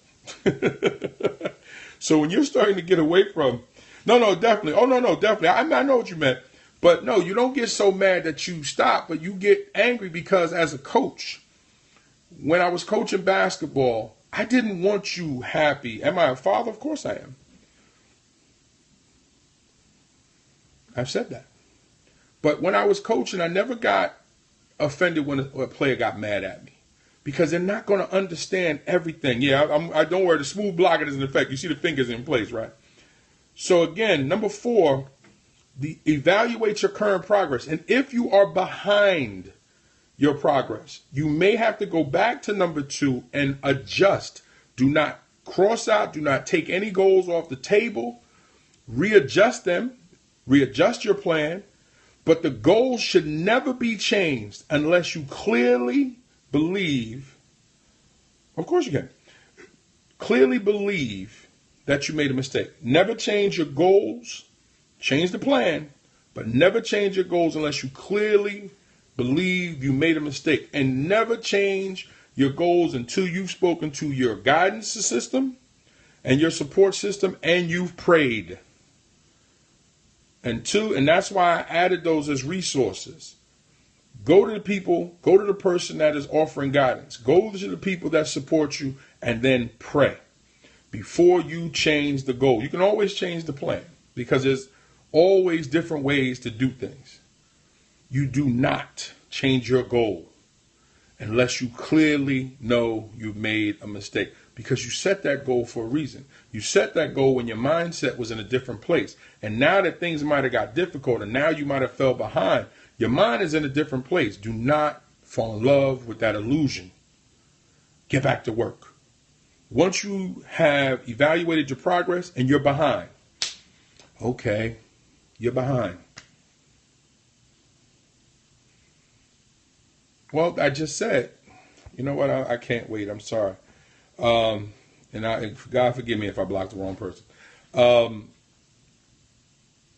S1: So when you're starting to get away from, no, definitely. Oh, no, definitely. I know what you meant. But no, you don't get so mad that you stop, but you get angry because as a coach, when I was coaching basketball, I didn't want you happy. Am I a father? Of course I am. I've said that. But when I was coaching, I never got offended when a player got mad at me, because they're not going to understand everything. Yeah, I don't worry. The smooth blocker is in effect. You see the fingers in place, right? So again, number 4, evaluate your current progress. And if you are behind your progress, you may have to go back to number 2 and adjust. Do not cross out. Do not take any goals off the table. Readjust them. Readjust your plan. But the goals should never be changed unless you clearly believe. Of course you can. Clearly believe that you made a mistake. Never change your goals. Change the plan, but never change your goals unless you clearly believe you made a mistake. And never change your goals until you've spoken to your guidance system and your support system and you've prayed. And that's why I added those as resources. Go to the people, go to the person that is offering guidance. Go to the people that support you, and then pray before you change the goal. You can always change the plan, because there's always different ways to do things. You do not change your goal unless you clearly know you've made a mistake, because you set that goal for a reason. You set that goal when your mindset was in a different place. And now that things might have got difficult and now you might have fell behind, your mind is in a different place. Do not fall in love with that illusion. Get back to work. Once you have evaluated your progress and you're behind, okay, you're behind. Well, I just said, you know what, I can't wait. I'm sorry. And God forgive me if I blocked the wrong person.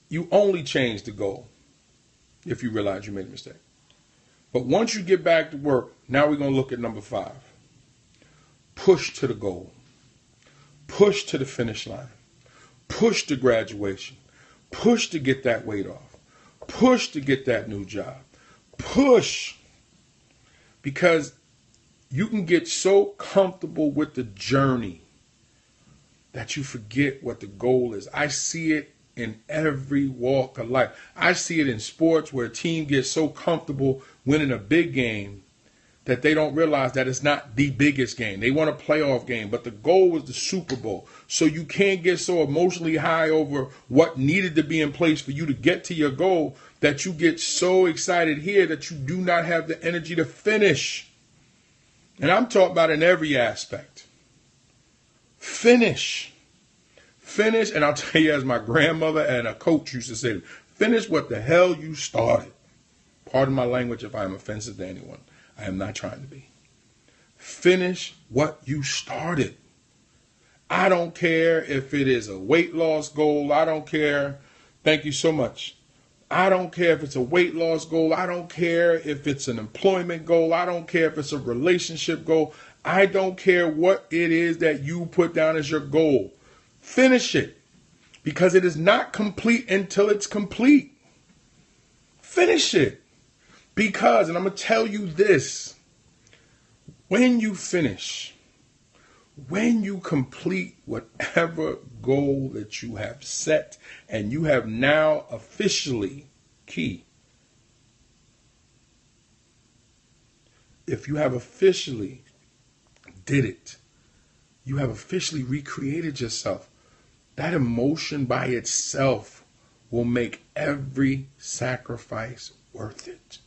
S1: You only change the goal if you realize you made a mistake. But once you get back to work, now we're going to look at number 5. Push to the goal. Push to the finish line. Push to graduation. Push to get that weight off. Push to get that new job. Push. Because you can get so comfortable with the journey that you forget what the goal is. I see it in every walk of life. I see it in sports where a team gets so comfortable winning a big game that they don't realize that it's not the biggest game. They want a playoff game, but the goal was the Super Bowl. So you can't get so emotionally high over what needed to be in place for you to get to your goal that you get so excited here that you do not have the energy to finish. And I'm talking about in every aspect. Finish. Finish, and I'll tell you, as my grandmother and a coach used to say, finish what the hell you started. Pardon my language if I am offensive to anyone. I am not trying to be. Finish what you started. I don't care if it is a weight loss goal. I don't care. Thank you so much. I don't care if it's a weight loss goal. I don't care if it's an employment goal. I don't care if it's a relationship goal. I don't care what it is that you put down as your goal. Finish it, because it is not complete until it's complete. Finish it, because, and I'm going to tell you this, when you finish, when you complete whatever goal that you have set, and you have now officially, if you have officially did it, you have officially recreated yourself, that emotion by itself will make every sacrifice worth it.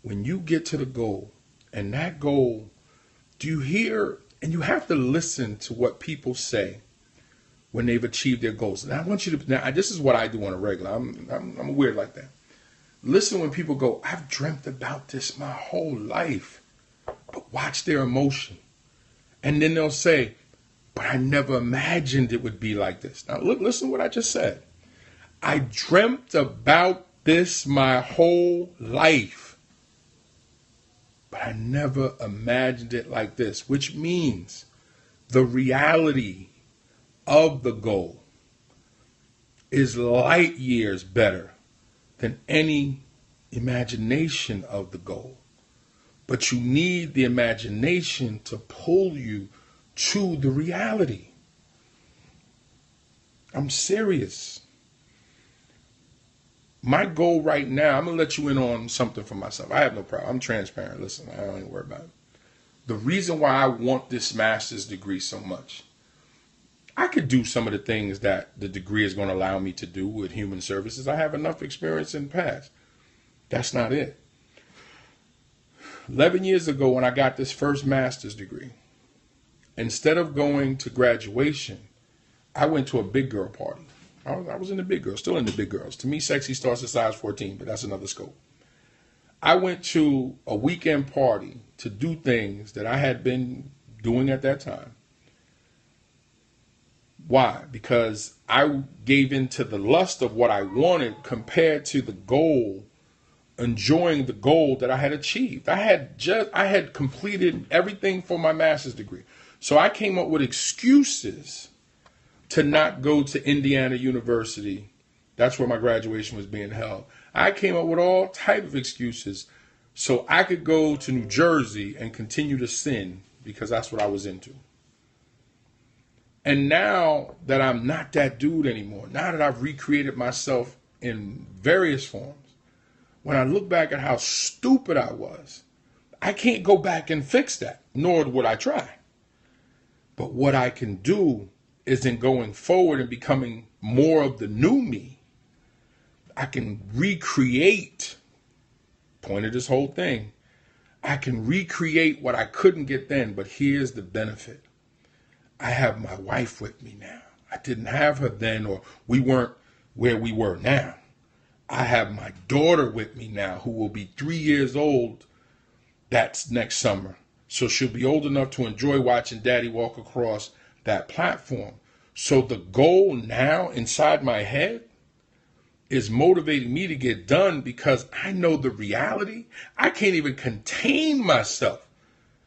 S1: When you get to the goal, and that goal, do you hear, and you have to listen to what people say when they've achieved their goals. And I want you to, now this is what I do on a regular. I'm weird like that. Listen when people go, I've dreamt about this my whole life. But watch their emotion. And then they'll say, but I never imagined it would be like this. Now look, listen to what I just said. I dreamt about this my whole life. But I never imagined it like this, which means the reality of the goal is light years better than any imagination of the goal. But you need the imagination to pull you to the reality. I'm serious. My goal right now, I'm going to let you in on something for myself. I have no problem. I'm transparent. Listen, I don't even worry about it. The reason why I want this master's degree so much, I could do some of the things that the degree is going to allow me to do with human services. I have enough experience in the past. That's not it. 11 years ago when I got this first master's degree, instead of going to graduation, I went to a big girl party. I was in the big girls, still in the big girls. To me, sexy starts at size 14, but that's another scope. I went to a weekend party to do things that I had been doing at that time. Why? Because I gave into the lust of what I wanted compared to the goal, enjoying the goal that I had achieved. I had completed everything for my master's degree. So I came up with excuses to not go to Indiana University. That's where my graduation was being held. I came up with all type of excuses so I could go to New Jersey and continue to sin because that's what I was into. And now that I'm not that dude anymore, now that I've recreated myself in various forms, when I look back at how stupid I was, I can't go back and fix that, nor would I try. But what I can do is in going forward and becoming more of the new me, I can recreate, point of this whole thing, I can recreate what I couldn't get then, but here's the benefit. I have my wife with me now. I didn't have her then, or we weren't where we were now. I have my daughter with me now who will be 3 years old. That's next summer. So she'll be old enough to enjoy watching Daddy walk across that platform. So the goal now inside my head is motivating me to get done because I know the reality. I can't even contain myself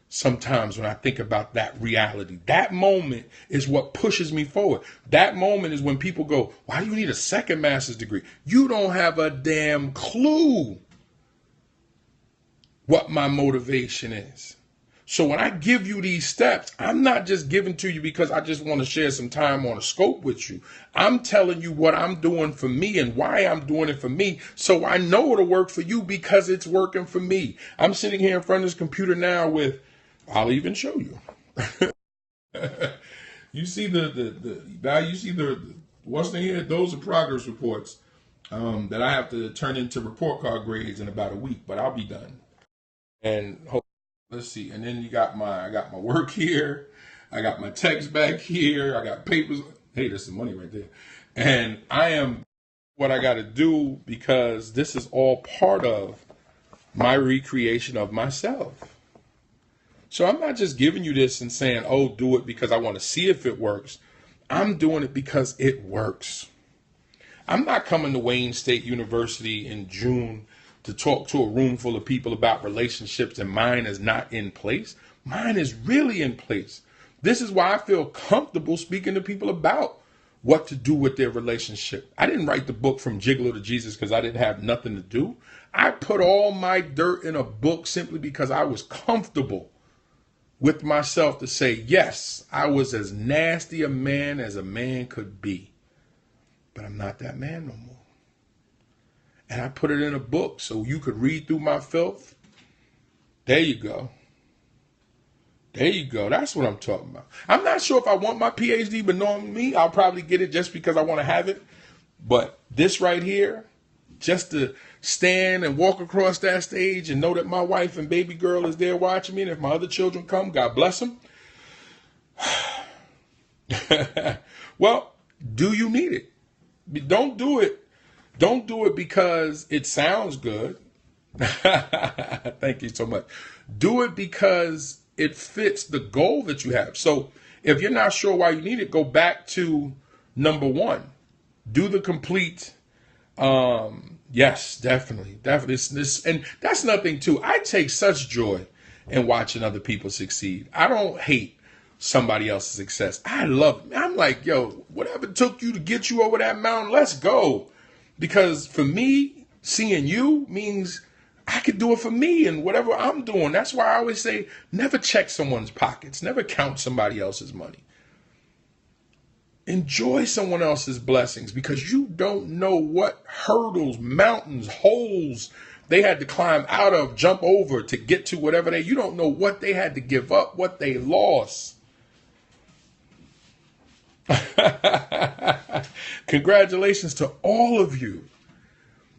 S1: sometimes when I think about that reality. That moment is what pushes me forward. That moment is when people go, why do you need a second master's degree? You don't have a damn clue what my motivation is. So when I give you these steps, I'm not just giving to you because I just want to share some time on a scope with you. I'm telling you what I'm doing for me and why I'm doing it for me. So I know it'll work for you because it's working for me. I'm sitting here in front of this computer now with, I'll even show you. You see what's in here? Those are progress reports that I have to turn into report card grades in about a week, but I'll be done. And let's see. And then I got my work here. I got my text back here. I got papers. Hey, there's some money right there. And I am what I got to do because this is all part of my recreation of myself. So I'm not just giving you this and saying, oh, do it because I want to see if it works. I'm doing it because it works. I'm not coming to Wayne State University in June to talk to a room full of people about relationships and mine is not in place. Mine is really in place. This is why I feel comfortable speaking to people about what to do with their relationship. I didn't write the book From Gigolo to Jesus because I didn't have nothing to do. I put all my dirt in a book simply because I was comfortable with myself to say, yes, I was as nasty a man as a man could be, but I'm not that man no more. And I put it in a book so you could read through my filth. There you go. There you go. That's what I'm talking about. I'm not sure if I want my PhD, but knowing me, I'll probably get it just because I want to have it. But this right here, just to stand and walk across that stage and know that my wife and baby girl is there watching me, and if my other children come, God bless them. Well, do you need it? Don't do it. Don't do it because it sounds good. Thank you so much. Do it because it fits the goal that you have. So if you're not sure why you need it, go back to number one. Do the complete. Yes, definitely. This, and that's nothing too. I take such joy in watching other people succeed. I don't hate somebody else's success. I love it. I'm like, yo, whatever it took you to get you over that mountain, let's go. Because for me, seeing you means I could do it for me and whatever I'm doing. That's why I always say, never check someone's pockets. Never count somebody else's money. Enjoy someone else's blessings, because you don't know what hurdles, mountains, holes they had to climb out of, jump over to get to whatever you don't know what they had to give up, what they lost. Congratulations to all of you,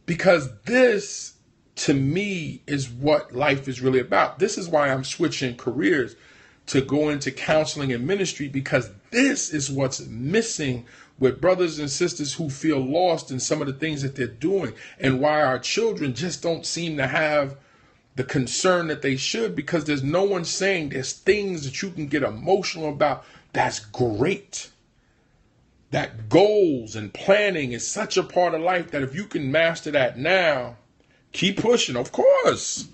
S1: because this, to me, is what life is really about. This is why I'm switching careers to go into counseling and ministry, because this is what's missing with brothers and sisters who feel lost in some of the things that they're doing, and why our children just don't seem to have the concern that they should, because there's no one saying there's things that you can get emotional about. That's great. That goals and planning is such a part of life that if you can master that now, keep pushing. Of course.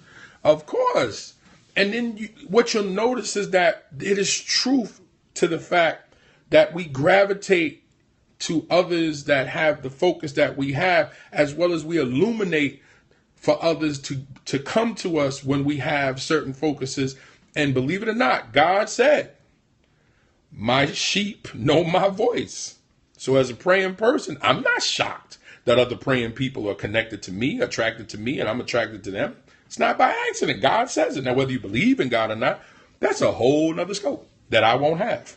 S1: And then what you'll notice is that it is truth to the fact that we gravitate to others that have the focus that we have, as well as we illuminate for others to come to us when we have certain focuses. And believe it or not, God said, my sheep know my voice. So as a praying person, I'm not shocked that other praying people are connected to me, attracted to me, and I'm attracted to them. It's not by accident. God says it. Now, whether you believe in God or not, that's a whole nother scope that I won't have.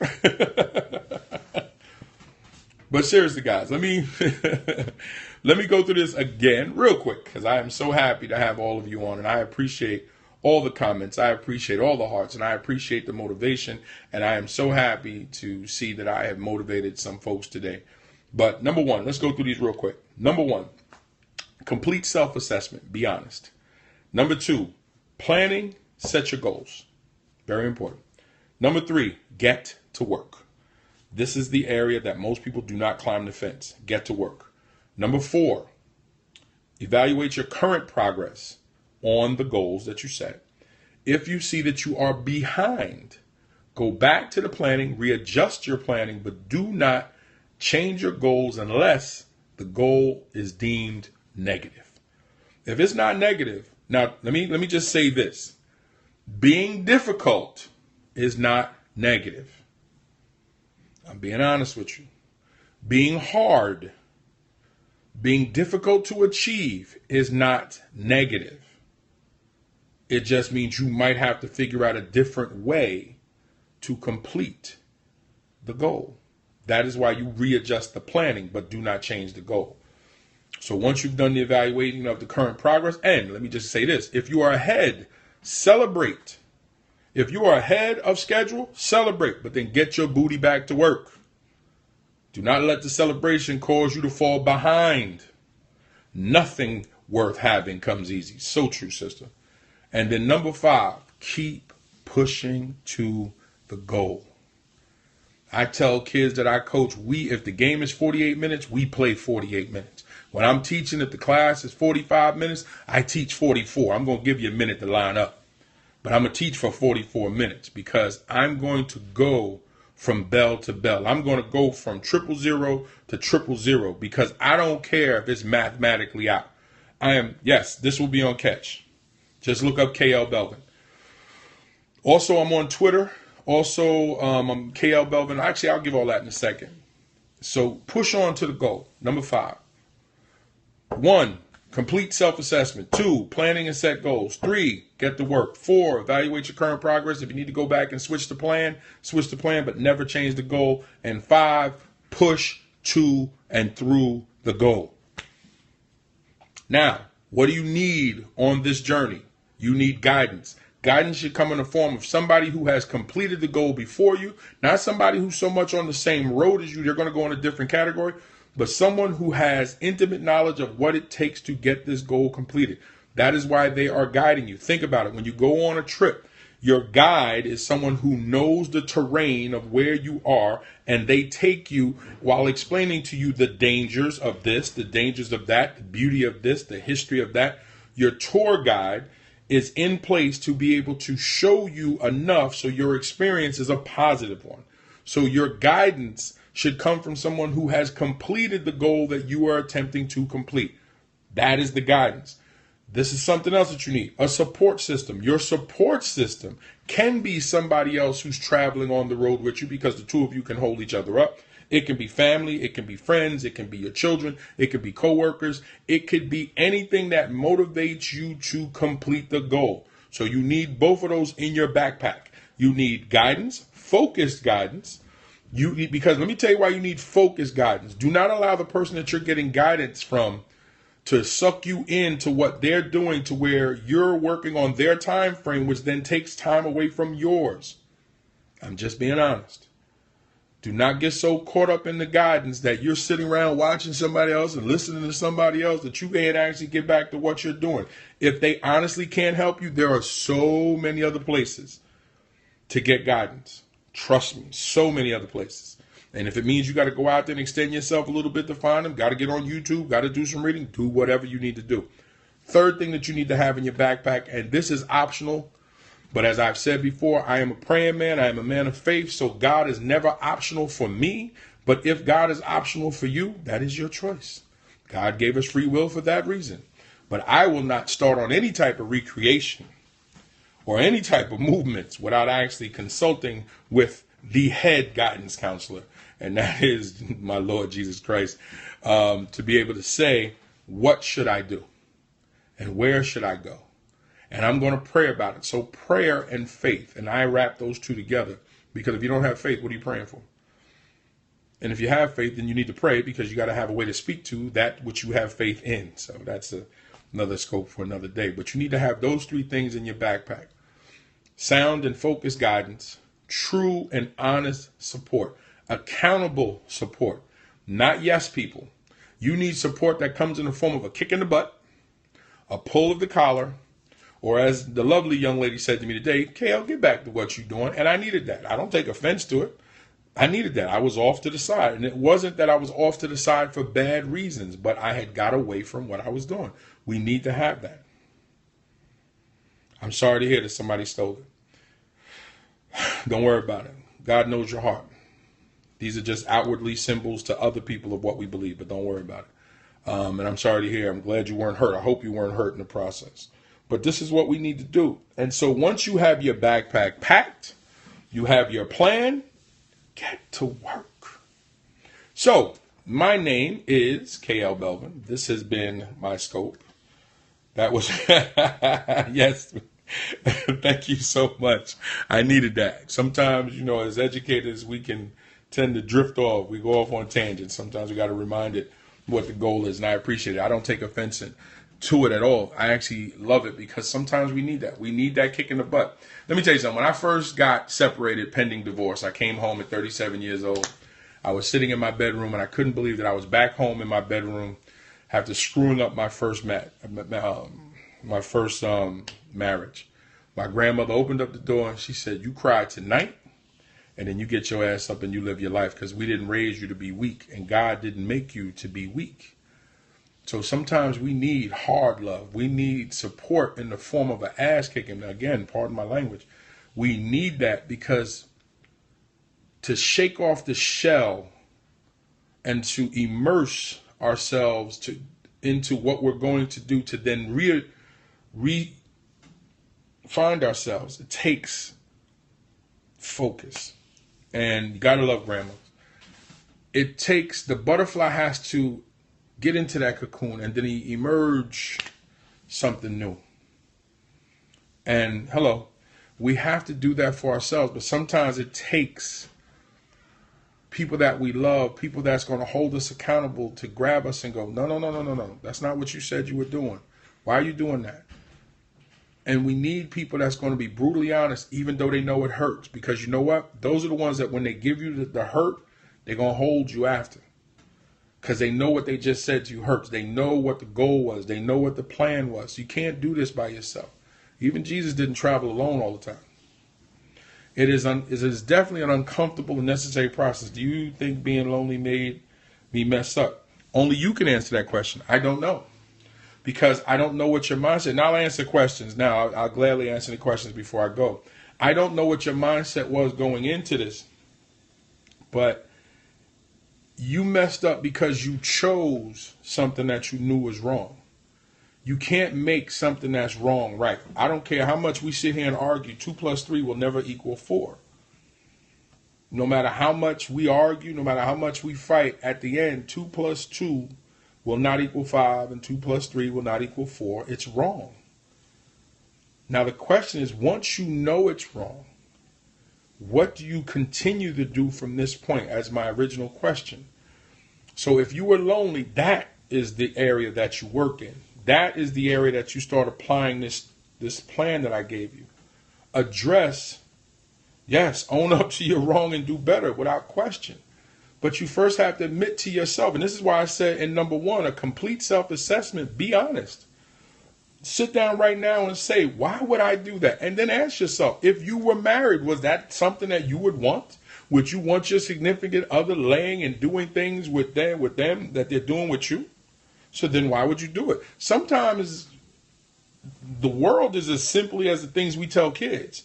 S1: But seriously, guys, let me go through this again real quick, because I am so happy to have all of you on, and I appreciate all the comments. I appreciate all the hearts, and I appreciate the motivation, and I am so happy to see that I have motivated some folks today. But number one, let's go through these real quick. Number one, complete self-assessment. Be honest. Number two, planning, set your goals. Very important. Number three, get to work. This is the area that most people do not climb the fence. Get to work. Number four, evaluate your current progress on the goals that you set. If you see that you are behind, go back to the planning, readjust your planning, but do not change your goals unless the goal is deemed negative. If it's not negative, now let me just say this. Being difficult is not negative. I'm being honest with you. Being hard, being difficult to achieve is not negative. It just means you might have to figure out a different way to complete the goal. That is why you readjust the planning, but do not change the goal. So once you've done the evaluating of the current progress, and let me just say this, if you are ahead, celebrate. If you are ahead of schedule, celebrate, but then get your booty back to work. Do not let the celebration cause you to fall behind. Nothing worth having comes easy. So true, sister. And then number five, keep pushing to the goal. I tell kids that I coach, if the game is 48 minutes, we play 48 minutes. When I'm teaching, if the class is 45 minutes, I teach 44. I'm going to give you a minute to line up. But I'm going to teach for 44 minutes because I'm going to go from bell to bell. I'm going to go from 000 to 000 because I don't care if it's mathematically out. Yes, this will be on Catch. Just look up KLBELVIN. Also, I'm on Twitter. Also, I'm KLBELVIN. Actually, I'll give all that in a second. So push on to the goal. Number 5. 1, complete self-assessment. 2, planning and set goals. 3, get to work. 4, evaluate your current progress. If you need to go back and switch the plan, but never change the goal. And 5, push to and through the goal. Now, what do you need on this journey? You need guidance. Guidance should come in the form of somebody who has completed the goal before you, not somebody who's so much on the same road as you, they're going to go in a different category, but someone who has intimate knowledge of what it takes to get this goal completed. That is why they are guiding you. Think about it. When you go on a trip, your guide is someone who knows the terrain of where you are, and they take you while explaining to you the dangers of this, the dangers of that, the beauty of this, the history of that. Your tour guide is in place to be able to show you enough so your experience is a positive one. So your guidance should come from someone who has completed the goal that you are attempting to complete. That is the guidance. This is something else that you need, a support system. Your support system can be somebody else who's traveling on the road with you because the two of you can hold each other up. It can be family, it can be friends, it can be your children, it could be coworkers, it could be anything that motivates you to complete the goal. So you need both of those in your backpack. You need guidance, focused guidance. Because let me tell you why you need focused guidance. Do not allow the person that you're getting guidance from to suck you into what they're doing to where you're working on their time frame, which then takes time away from yours. I'm just being honest. Do not get so caught up in the guidance that you're sitting around watching somebody else and listening to somebody else that you can't actually get back to what you're doing. If they honestly can't help you, there are so many other places to get guidance. Trust me, so many other places. And if it means you got to go out there and extend yourself a little bit to find them, got to get on YouTube, got to do some reading, do whatever you need to do. Third thing that you need to have in your backpack, and this is optional, but as I've said before, I am a praying man. I am a man of faith. So God is never optional for me. But if God is optional for you, that is your choice. God gave us free will for that reason. But I will not start on any type of recreation or any type of movements without actually consulting with the head guidance counselor. And that is my Lord Jesus Christ, to be able to say, what should I do? And where should I go? And I'm going to pray about it. So prayer and faith. And I wrap those two together. Because if you don't have faith, what are you praying for? And if you have faith, then you need to pray because you got to have a way to speak to that which you have faith in. So that's another scope for another day. But you need to have those three things in your backpack. Sound and focused guidance. True and honest support. Accountable support. Not yes people. You need support that comes in the form of a kick in the butt, a pull of the collar, or as the lovely young lady said to me today, KL, get back to what you're doing. And I needed that. I don't take offense to it. I needed that. I was off to the side. And it wasn't that I was off to the side for bad reasons, but I had got away from what I was doing. We need to have that. I'm sorry to hear that somebody stole it. Don't worry about it. God knows your heart. These are just outwardly symbols to other people of what we believe, but don't worry about it. And I'm sorry to hear. I'm glad you weren't hurt. I hope you weren't hurt in the process. But this is what we need to do. And so once you have your backpack packed, you have your plan, get to work. So my name is KLBELVIN. This has been my scope. That was, yes. Thank you so much. I needed that. Sometimes, as educators, we can tend to drift off. We go off on tangents. Sometimes we got to remind it what the goal is. And I appreciate it. I don't take offense to it at all. I actually love it because sometimes we need that. We need that kick in the butt. Let me tell you something. When I first got separated pending divorce, I came home at 37 years old. I was sitting in my bedroom and I couldn't believe that I was back home in my bedroom after screwing up my first marriage. My grandmother opened up the door and she said, you cry tonight and then you get your ass up and you live your life because we didn't raise you to be weak and God didn't make you to be weak. So sometimes we need hard love. We need support in the form of an ass kicking. Again, pardon my language. We need that because to shake off the shell and to immerse ourselves into what we're going to do to then find ourselves, it takes focus. And you got to love grandmas. It takes, the butterfly has to get into that cocoon and then emerge something new. And we have to do that for ourselves, but sometimes it takes people that we love, people that's going to hold us accountable to grab us and go, no. That's not what you said you were doing. Why are you doing that? And we need people that's going to be brutally honest, even though they know it hurts. Because you know what? Those are the ones that when they give you the hurt, they're going to hold you after. Because they know what they just said to you hurts. They know what the goal was. They know what the plan was. You can't do this by yourself. Even Jesus didn't travel alone all the time. It is definitely an uncomfortable and necessary process. Do you think being lonely made me mess up? Only you can answer that question. I don't know. Because I don't know what your mindset. Now I'll answer questions. Now I'll gladly answer the questions before I go. I don't know what your mindset was going into this. But you messed up because you chose something that you knew was wrong. You can't make something that's wrong right. I don't care how much we sit here and argue. 2 + 3 will never equal 4. No matter how much we argue, no matter how much we fight, at the end, 2 plus 2 will not equal 5, and 2 plus 3 will not equal 4. It's wrong. Now the question is, once you know it's wrong, what do you continue to do from this point, as my original question? So if you were lonely, that is the area that you work in. That is the area that you start applying this plan that I gave you. Address, yes, own up to your wrong and do better without question. But you first have to admit to yourself, and this is why I said in number 1, a complete self-assessment, be honest. Sit down right now and say, why would I do that? And then ask yourself, if you were married, was that something that you would want? Would you want your significant other laying and doing things with them that they're doing with you? So then why would you do it? Sometimes the world is as simply as the things we tell kids.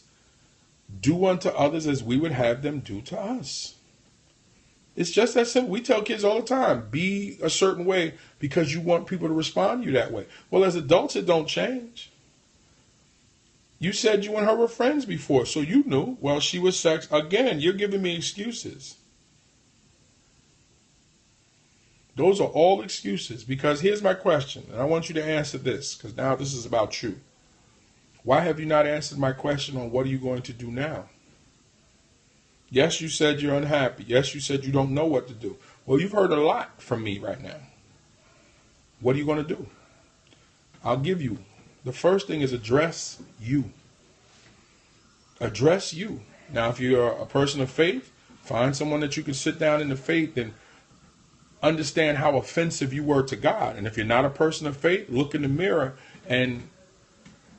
S1: Do unto others as we would have them do to us. It's just that simple. We tell kids all the time, be a certain way because you want people to respond to you that way. Well, as adults, it don't change. You said you and her were friends before, so you knew. Well, she was sex. Again, you're giving me excuses. Those are all excuses, because here's my question, and I want you to answer this, because now this is about you. Why have you not answered my question on what are you going to do now? Yes, you said you're unhappy. Yes, you said you don't know what to do. Well, you've heard a lot from me right now. What are you going to do? I'll give you. The first thing is address you. Address you. Now, if you're a person of faith, find someone that you can sit down in the faith and understand how offensive you were to God. And if you're not a person of faith, look in the mirror and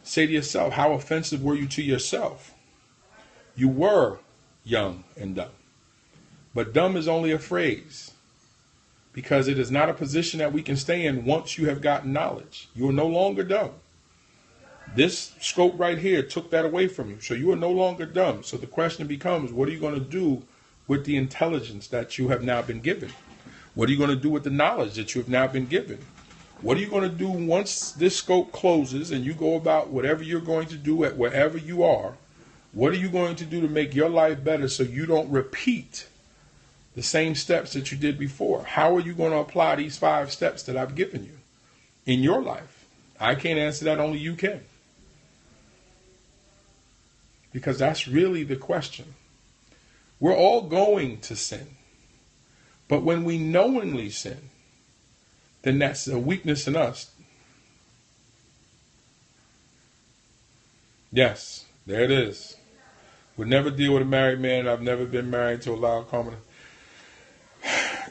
S1: say to yourself, how offensive were you to yourself? You were young and dumb. But dumb is only a phrase, because it is not a position that we can stay in once you have gotten knowledge. You are no longer dumb. This scope right here took that away from you. So you are no longer dumb. So the question becomes, what are you going to do with the intelligence that you have now been given? What are you going to do with the knowledge that you have now been given? What are you going to do once this scope closes and you go about whatever you're going to do at wherever you are? What are you going to do to make your life better so you don't repeat the same steps that you did before? How are you going to apply these 5 steps that I've given you in your life? I can't answer that, only you can. Because that's really the question. We're all going to sin. But when we knowingly sin, then that's a weakness in us. Yes, there it is. Would never deal with a married man. I've never been married to a loud comment.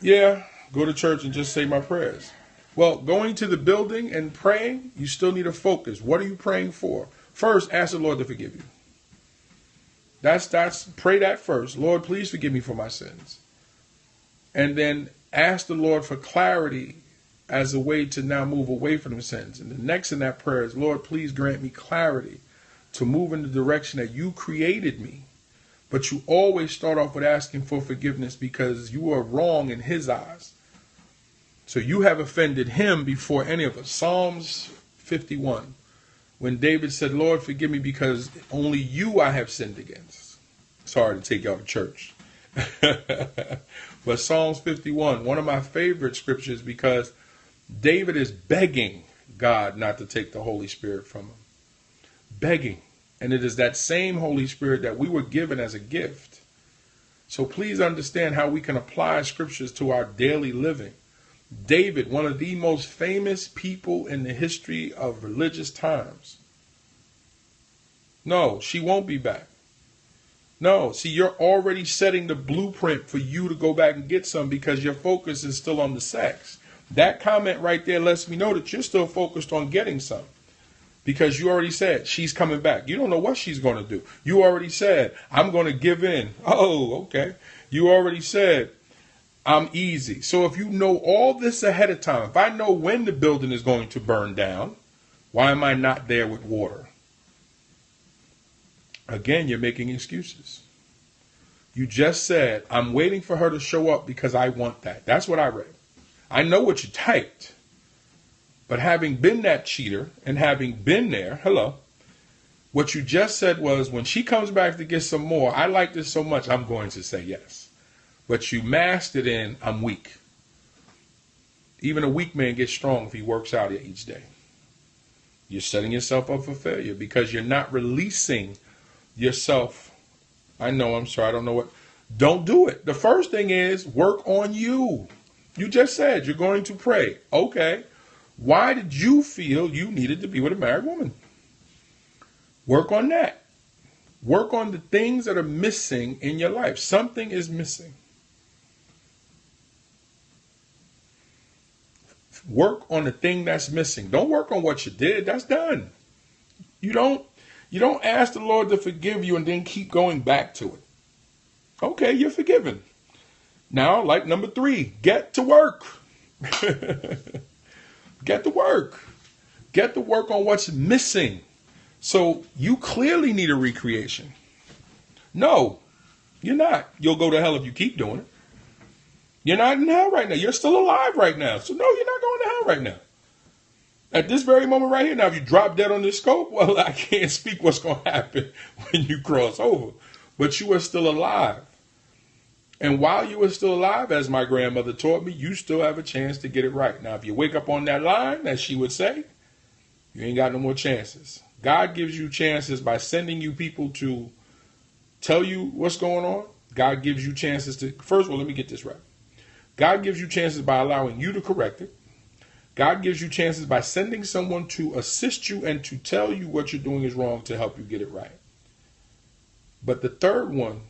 S1: Yeah, go to church and just say my prayers. Well, going to the building and praying, you still need to focus. What are you praying for? First, ask the Lord to forgive you. Pray that first. Lord, please forgive me for my sins. And then ask the Lord for clarity as a way to now move away from the sins. And the next in that prayer is, Lord, please grant me clarity to move in the direction that you created me. But you always start off with asking for forgiveness because you are wrong in his eyes. So you have offended him before any of us. Psalms 51, when David said, Lord, forgive me because only you I have sinned against. Sorry to take y'all to church. But Psalms 51, one of my favorite scriptures, because David is begging God not to take the Holy Spirit from him. Begging. And it is that same Holy Spirit that we were given as a gift. So please understand how we can apply scriptures to our daily living. David, one of the most famous people in the history of religious times. No, she won't be back. No, see, you're already setting the blueprint for you to go back and get some because your focus is still on the sex. That comment right there lets me know that you're still focused on getting some. Because you already said she's coming back. You don't know what she's going to do. You already said, I'm going to give in. Oh, okay. You already said, I'm easy. So if you know all this ahead of time, if I know when the building is going to burn down, why am I not there with water? Again, you're making excuses. You just said, I'm waiting for her to show up because I want that. That's what I read. I know what you typed. But having been that cheater and having been there, hello, What you just said was, when she comes back to get some more, I like this so much, I'm going to say yes. But you masked it in, I'm weak. Even a weak man gets strong if he works out each day. You're setting yourself up for failure because you're not releasing yourself. I know, I'm sorry, I don't know what. Don't do it. The first thing is work on you. You just said you're going to pray. Okay. Why did you feel you needed to be with a married woman? Work on that. Work on the things that are missing in your life. Something is missing. Work on the thing that's missing. Don't work on what you did. That's done. You don't ask the Lord to forgive you and then keep going back to it. Okay, you're forgiven. Now, like number 3, get to work. Get to work. Get to work on what's missing. So you clearly need a recreation. No, you're not. You'll go to hell if you keep doing it. You're not in hell right now. You're still alive right now. So no, you're not going to hell right now. At this very moment right here, now if you drop dead on this scope, well, I can't speak what's going to happen when you cross over. But you are still alive. And while you are still alive, as my grandmother taught me, you still have a chance to get it right. Now, if you wake up on that line, as she would say, you ain't got no more chances. God gives you chances by sending you people to tell you what's going on. God gives you chances to, first of all, let me get this right. God gives you chances by allowing you to correct it. God gives you chances by sending someone to assist you and to tell you what you're doing is wrong to help you get it right. But the third one,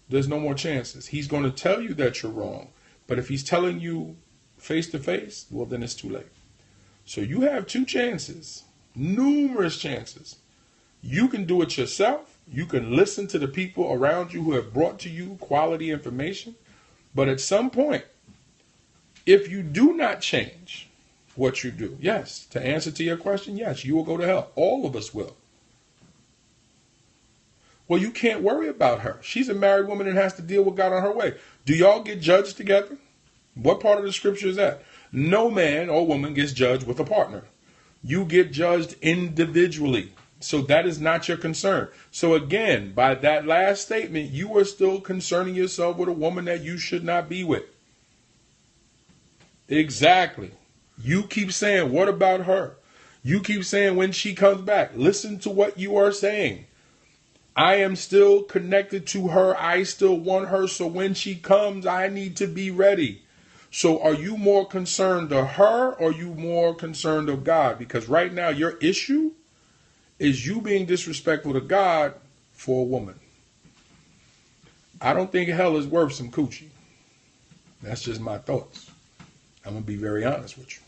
S1: there's no more chances. He's going to tell you that you're wrong. But if he's telling you face to face, well, then it's too late. So you have 2 chances, numerous chances. You can do it yourself. You can listen to the people around you who have brought to you quality information. But at some point, if you do not change what you do, yes, to answer to your question, yes, you will go to hell. All of us will. Well, you can't worry about her. She's a married woman and has to deal with God on her way. Do y'all get judged together? What part of the scripture is that? No man or woman gets judged with a partner. You get judged individually. So that is not your concern. So again, by that last statement, you are still concerning yourself with a woman that you should not be with. Exactly. You keep saying, what about her? You keep saying when she comes back. Listen to what you are saying. I am still connected to her. I still want her. So when she comes, I need to be ready. So are you more concerned of her or are you more concerned of God? Because right now your issue is you being disrespectful to God for a woman. I don't think hell is worth some coochie. That's just my thoughts. I'm going to be very honest with you.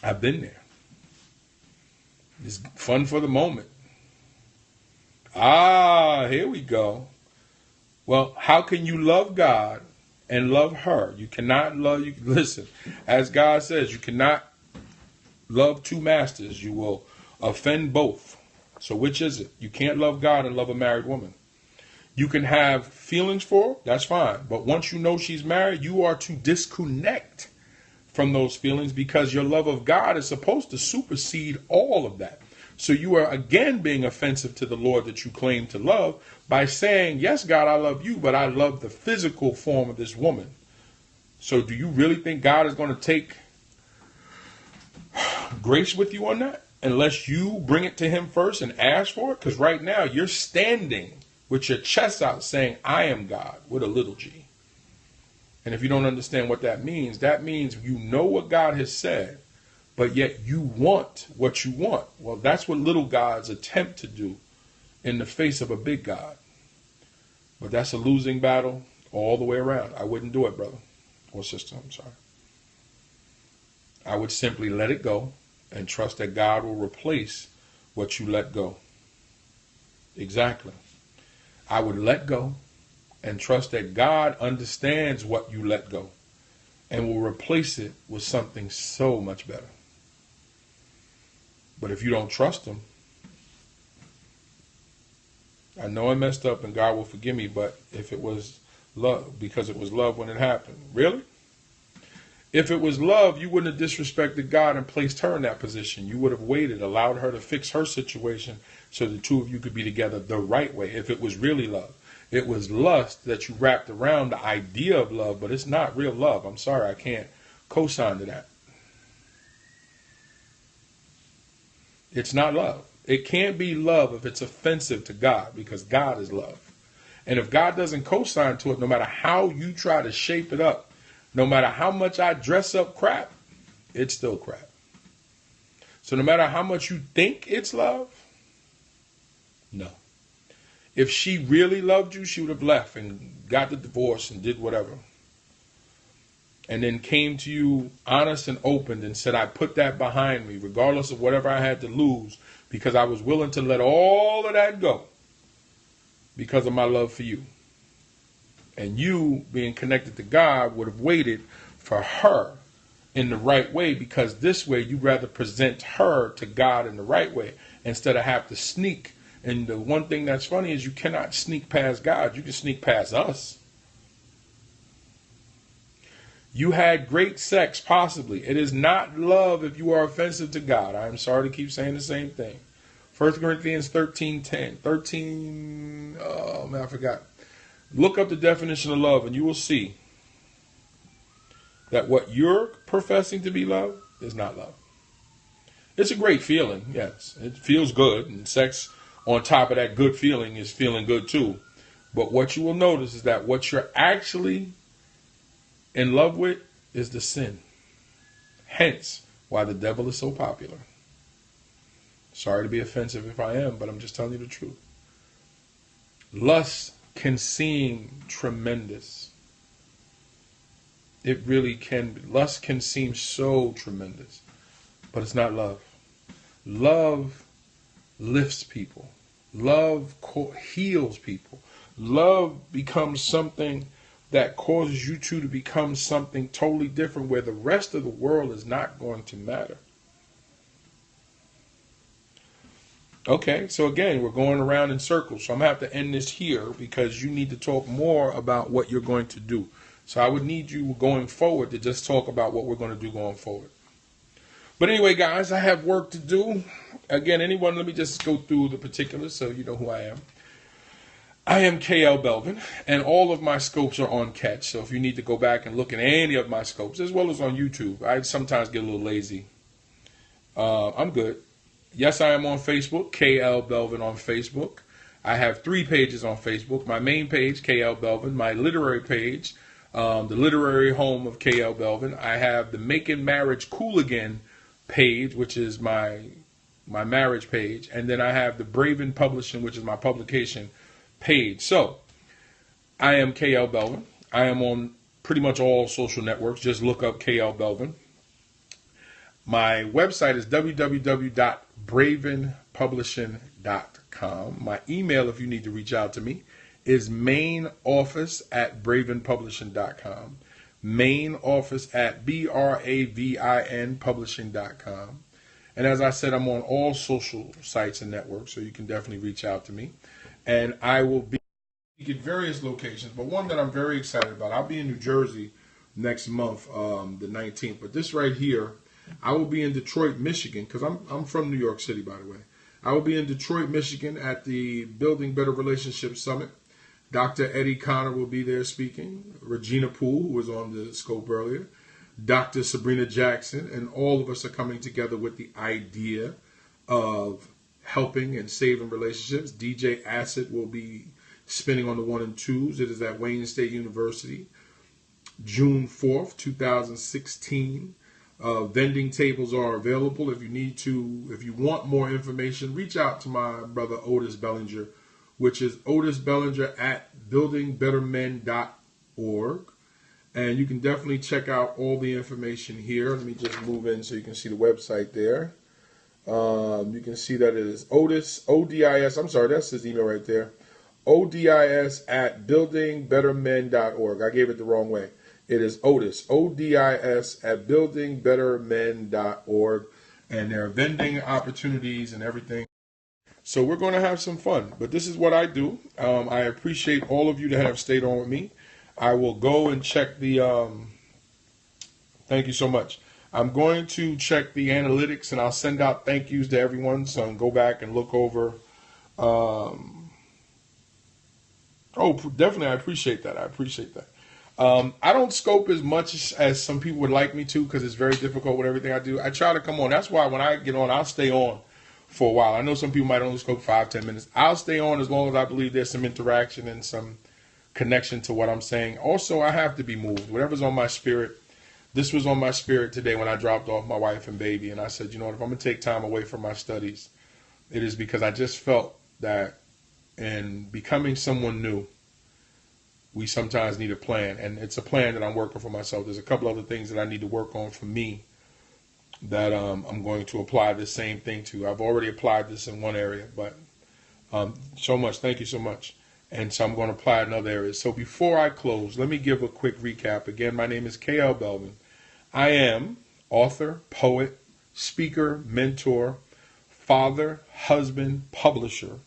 S1: I've been there. It's fun for the moment. Here we go. Well, how can you love God and love her? You cannot love, listen, as God says, you cannot love 2 masters. You will offend both. So which is it? You can't love God and love a married woman. You can have feelings for her, that's fine. But once you know she's married, you are to disconnect from those feelings because your love of God is supposed to supersede all of that. So you are again being offensive to the Lord that you claim to love by saying, yes, God, I love you, but I love the physical form of this woman. So do you really think God is going to take grace with you on that unless you bring it to him first and ask for it? Because right now you're standing with your chest out saying, I am God with a little g. And if you don't understand what that means you know what God has said, but yet you want what you want. Well, that's what little gods attempt to do in the face of a big God. But that's a losing battle all the way around. I wouldn't do it, brother or sister, I'm sorry. I would simply let it go and trust that God will replace what you let go. Exactly. I would let go and trust that God understands what you let go and will replace it with something so much better. But if you don't trust him, I know I messed up and God will forgive me, but if it was love, because it was love when it happened. Really? If it was love, you wouldn't have disrespected God and placed her in that position. You would have waited, allowed her to fix her situation so the two of you could be together the right way, if it was really love. It was lust that you wrapped around the idea of love, but it's not real love. I'm sorry, I can't co-sign to that. It's not love. It can't be love if it's offensive to God, because God is love. And if God doesn't co-sign to it, no matter how you try to shape it up, no matter how much I dress up crap, it's still crap. So no matter how much you think it's love, no. If she really loved you, she would have left and got the divorce and did whatever. And then came to you honest and open and said, I put that behind me, regardless of whatever I had to lose, because I was willing to let all of that go because of my love for you. And you, being connected to God, would have waited for her in the right way, because this way you'd rather present her to God in the right way instead of have to sneak. And the one thing that's funny is you cannot sneak past God. You can sneak past us. You had great sex, possibly. It is not love if you are offensive to God. I am sorry to keep saying the same thing. 1 Corinthians 13:10. 13, oh man, I forgot. Look up the definition of love and you will see that what you're professing to be love is not love. It's a great feeling, yes. It feels good, and sex on top of that good feeling is feeling good too. But what you will notice is that what you're actually in love with is the sin. Hence, why the devil is so popular. Sorry to be offensive if I am, but I'm just telling you the truth. Lust can seem tremendous. It really can be. Lust can seem so tremendous, but it's not love. Love lifts people. Love heals people. Love becomes something that causes you two to become something totally different, where the rest of the world is not going to matter. Okay, so again, we're going around in circles. So I'm going to have to end this here because you need to talk more about what you're going to do. So I would need you going forward to just talk about what we're going to do going forward. But anyway, guys, I have work to do. Again, anyone, let me just go through the particulars so you know who I am. I am KLBELVIN, and all of my scopes are on Catch. So if you need to go back and look at any of my scopes, as well as on YouTube, I sometimes get a little lazy. I'm good. Yes, I am on Facebook, KLBELVIN on Facebook. I have 3 pages on Facebook. My main page, KLBELVIN. My literary page, the literary home of KLBELVIN. I have the Making Marriage Cool Again page, which is my marriage page. And then I have the BRAVEN Publishing, which is my publication page. So, I am KLBELVIN. I am on pretty much all social networks. Just look up KLBELVIN. My website is www.bravenpublishing.com. My email, if you need to reach out to me, is mainoffice@bravenpublishing.com. mainoffice@BRAVIN publishing.com. And as I said, I'm on all social sites and networks, so you can definitely reach out to me. And I will be at various locations, but one that I'm very excited about, I'll be in New Jersey next month, the 19th. But this right here, I will be in Detroit, Michigan, because I'm from New York City, by the way. I will be in Detroit, Michigan at the Building Better Relationships Summit. Dr. Eddie Connor will be there speaking. Regina Poole, who was on the scope earlier. Dr. Sabrina Jackson, and all of us are coming together with the idea of helping and saving relationships. DJ Acid will be spinning on the 1 and 2s. It is at Wayne State University, June 4th, 2016. Vending tables are available. If you want more information, reach out to my brother Otis Bellinger, which is Otis Bellinger at buildingbettermen.org. And you can definitely check out all the information here. Let me just move in so you can see the website there. You can see that it is Otis, ODIS, I'm sorry, that's his email right there. ODIS at buildingbettermen.org. I gave it the wrong way. It is Otis, ODIS at buildingbettermen.org. And there are vending opportunities and everything. So we're going to have some fun. But this is what I do. I appreciate all of you that have stayed on with me. I will go and check the Thank you so much. I'm going to check the analytics and I'll send out thank yous to everyone. So go back and look over. Oh, definitely. I appreciate that. I appreciate that. I don't scope as much as some people would like me to because it's very difficult with everything I do. I try to come on. That's why when I get on, I'll stay on for a while. I know some people might only scope 5-10 minutes. I'll stay on as long as I believe there's some interaction and some connection to what I'm saying. Also, I have to be moved. Whatever's on my spirit. This was on my spirit today when I dropped off my wife and baby. And I said, you know what, if I'm going to take time away from my studies, it is because I just felt that in becoming someone new, we sometimes need a plan. And it's a plan that I'm working for myself. There's a couple other things that I need to work on for me that I'm going to apply this same thing to. I've already applied this in one area, but so much. Thank you so much. And so I'm going to apply it in other areas. So before I close, let me give a quick recap. Again, my name is KLBELVIN. I am author, poet, speaker, mentor, father, husband, publisher.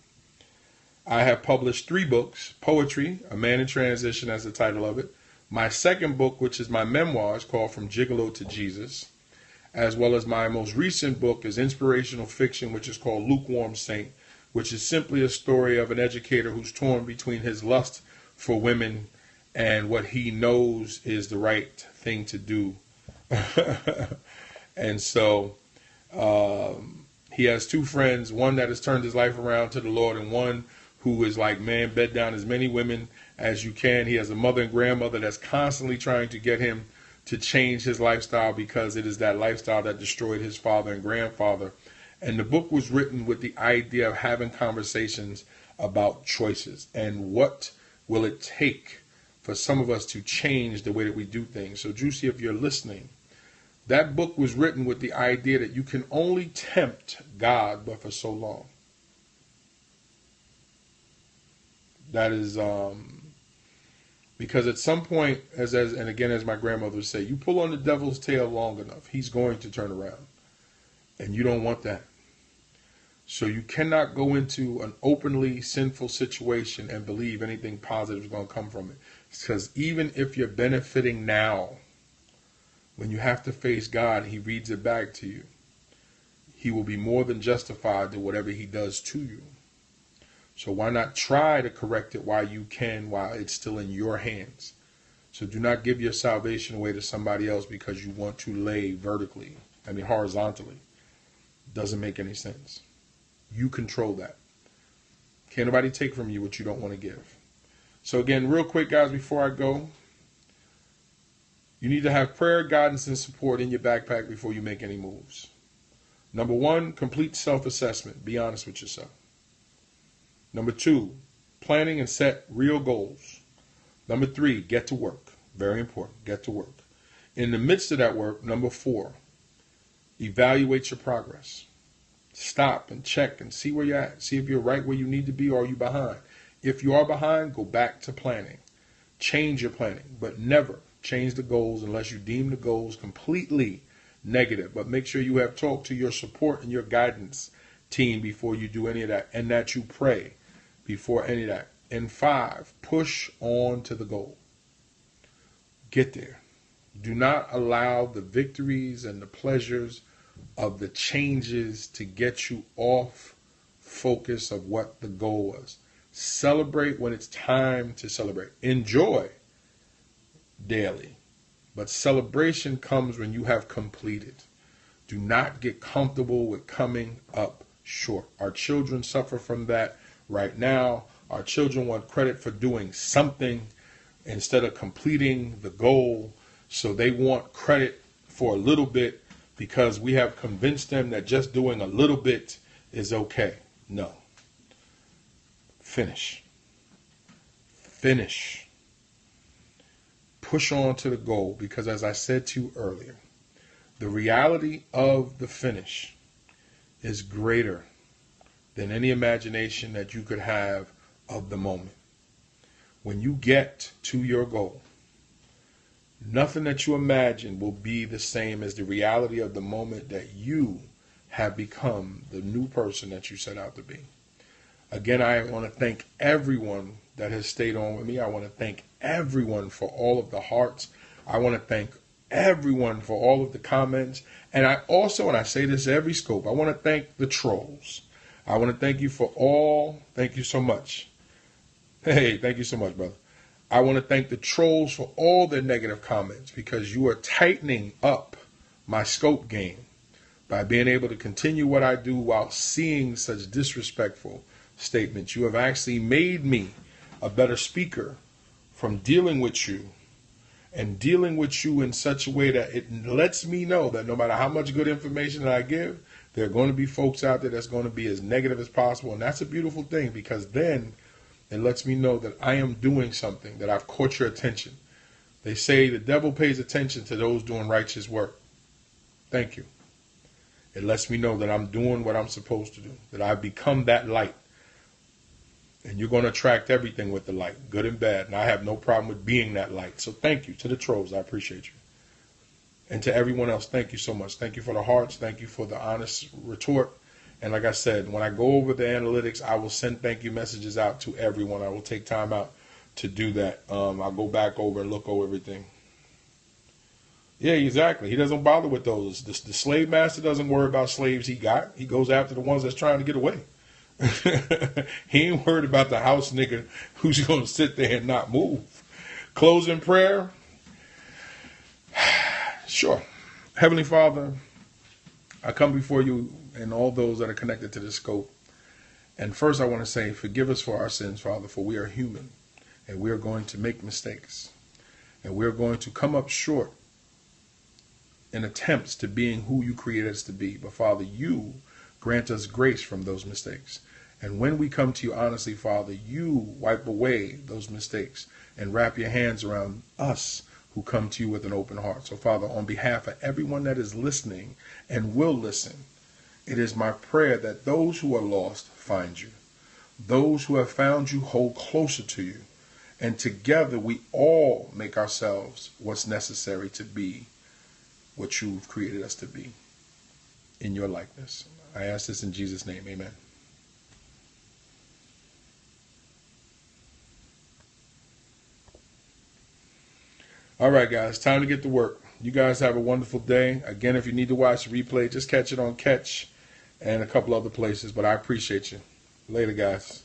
S1: I have published 3 books. Poetry, A Man in Transition as the title of it. My second book, which is my memoirs, called From Gigolo to Jesus. As well as my most recent book is inspirational fiction, which is called Lukewarm Saint, which is simply a story of an educator who's torn between his lust for women and what he knows is the right thing to do. And so he has 2 friends, one that has turned his life around to the Lord and one who is like, man, bed down as many women as you can. He has a mother and grandmother that's constantly trying to get him to change his lifestyle because it is that lifestyle that destroyed his father and grandfather. And the book was written with the idea of having conversations about choices and what will it take for some of us to change the way that we do things. So, Juicy, if you're listening, that book was written with the idea that you can only tempt God, but for so long. That is because at some point, and again, as my grandmother would say, you pull on the devil's tail long enough, he's going to turn around. And you don't want that. So you cannot go into an openly sinful situation and believe anything positive is going to come from it. Because even if you're benefiting now, when you have to face God, he reads it back to you. He will be more than justified to whatever he does to you. So why not try to correct it while you can, while it's still in your hands? So do not give your salvation away to somebody else because you want to lay horizontally. Doesn't make any sense. You control that. Can't nobody take from you what you don't want to give. So again, real quick, guys, before I go, you need to have prayer, guidance, and support in your backpack before you make any moves. Number 1, complete self-assessment. Be honest with yourself. Number 2, planning and set real goals. Number 3, get to work. Very important. Get to work. In the midst of that work, number 4, evaluate your progress. Stop and check and see where you're at. See if you're right where you need to be or are you behind. If you are behind, go back to planning. Change your planning, but never change the goals unless you deem the goals completely negative. But make sure you have talked to your support and your guidance team before you do any of that, and that you pray before any of that. And 5, push on to the goal. Get there. Do not allow the victories and the pleasures of the changes to get you off focus of what the goal was. Celebrate when it's time to celebrate. Enjoy daily. But celebration comes when you have completed. Do not get comfortable with coming up short. Our children suffer from that right now. Our children want credit for doing something instead of completing the goal. So they want credit for a little bit because we have convinced them that just doing a little bit is okay. No. Finish. Finish. Push on to the goal because, as I said to you earlier, the reality of the finish is greater than any imagination that you could have of the moment. When you get to your goal, nothing that you imagine will be the same as the reality of the moment that you have become the new person that you set out to be. Again, I want to thank everyone that has stayed on with me. I want to thank everyone for all of the hearts. I want to thank everyone for all of the comments. And I also, and I say this every scope, I want to thank the trolls. I want to thank you for all. Thank you so much. Hey, thank you so much, brother. I want to thank the trolls for all their negative comments, because you are tightening up my scope game by being able to continue what I do while seeing such disrespectful statements. You have actually made me a better speaker from dealing with you, and dealing with you in such a way that it lets me know that no matter how much good information that I give, there are going to be folks out there that's going to be as negative as possible. And that's a beautiful thing, because then it lets me know that I am doing something, that I've caught your attention. They say the devil pays attention to those doing righteous work. Thank you. It lets me know that I'm doing what I'm supposed to do, that I've become that light. And you're going to attract everything with the light, good and bad. And I have no problem with being that light. So thank you to the trolls. I appreciate you. And to everyone else, thank you so much. Thank you for the hearts. Thank you for the honest retort. And like I said, when I go over the analytics, I will send thank you messages out to everyone. I will take time out to do that. I'll go back over and look over everything. Yeah, exactly. He doesn't bother with those. The slave master doesn't worry about slaves he got. He goes after the ones that's trying to get away. He ain't worried about the house nigga who's going to sit there and not move. Closing prayer. Sure. Heavenly Father, I come before you and all those that are connected to this scope. And first I want to say, forgive us for our sins, Father, for we are human and we are going to make mistakes. And we are going to come up short in attempts to being who you created us to be. But Father, you grant us grace from those mistakes. And when we come to you honestly, Father, you wipe away those mistakes and wrap your hands around us who come to you with an open heart. So Father, on behalf of everyone that is listening and will listen, it is my prayer that those who are lost find you. Those who have found you hold closer to you. And together we all make ourselves what's necessary to be what you've created us to be in your likeness. I ask this in Jesus' name. Amen. All right, guys, time to get to work. You guys have a wonderful day. Again, if you need to watch the replay, just catch it on Catch and a couple other places. But I appreciate you. Later, guys.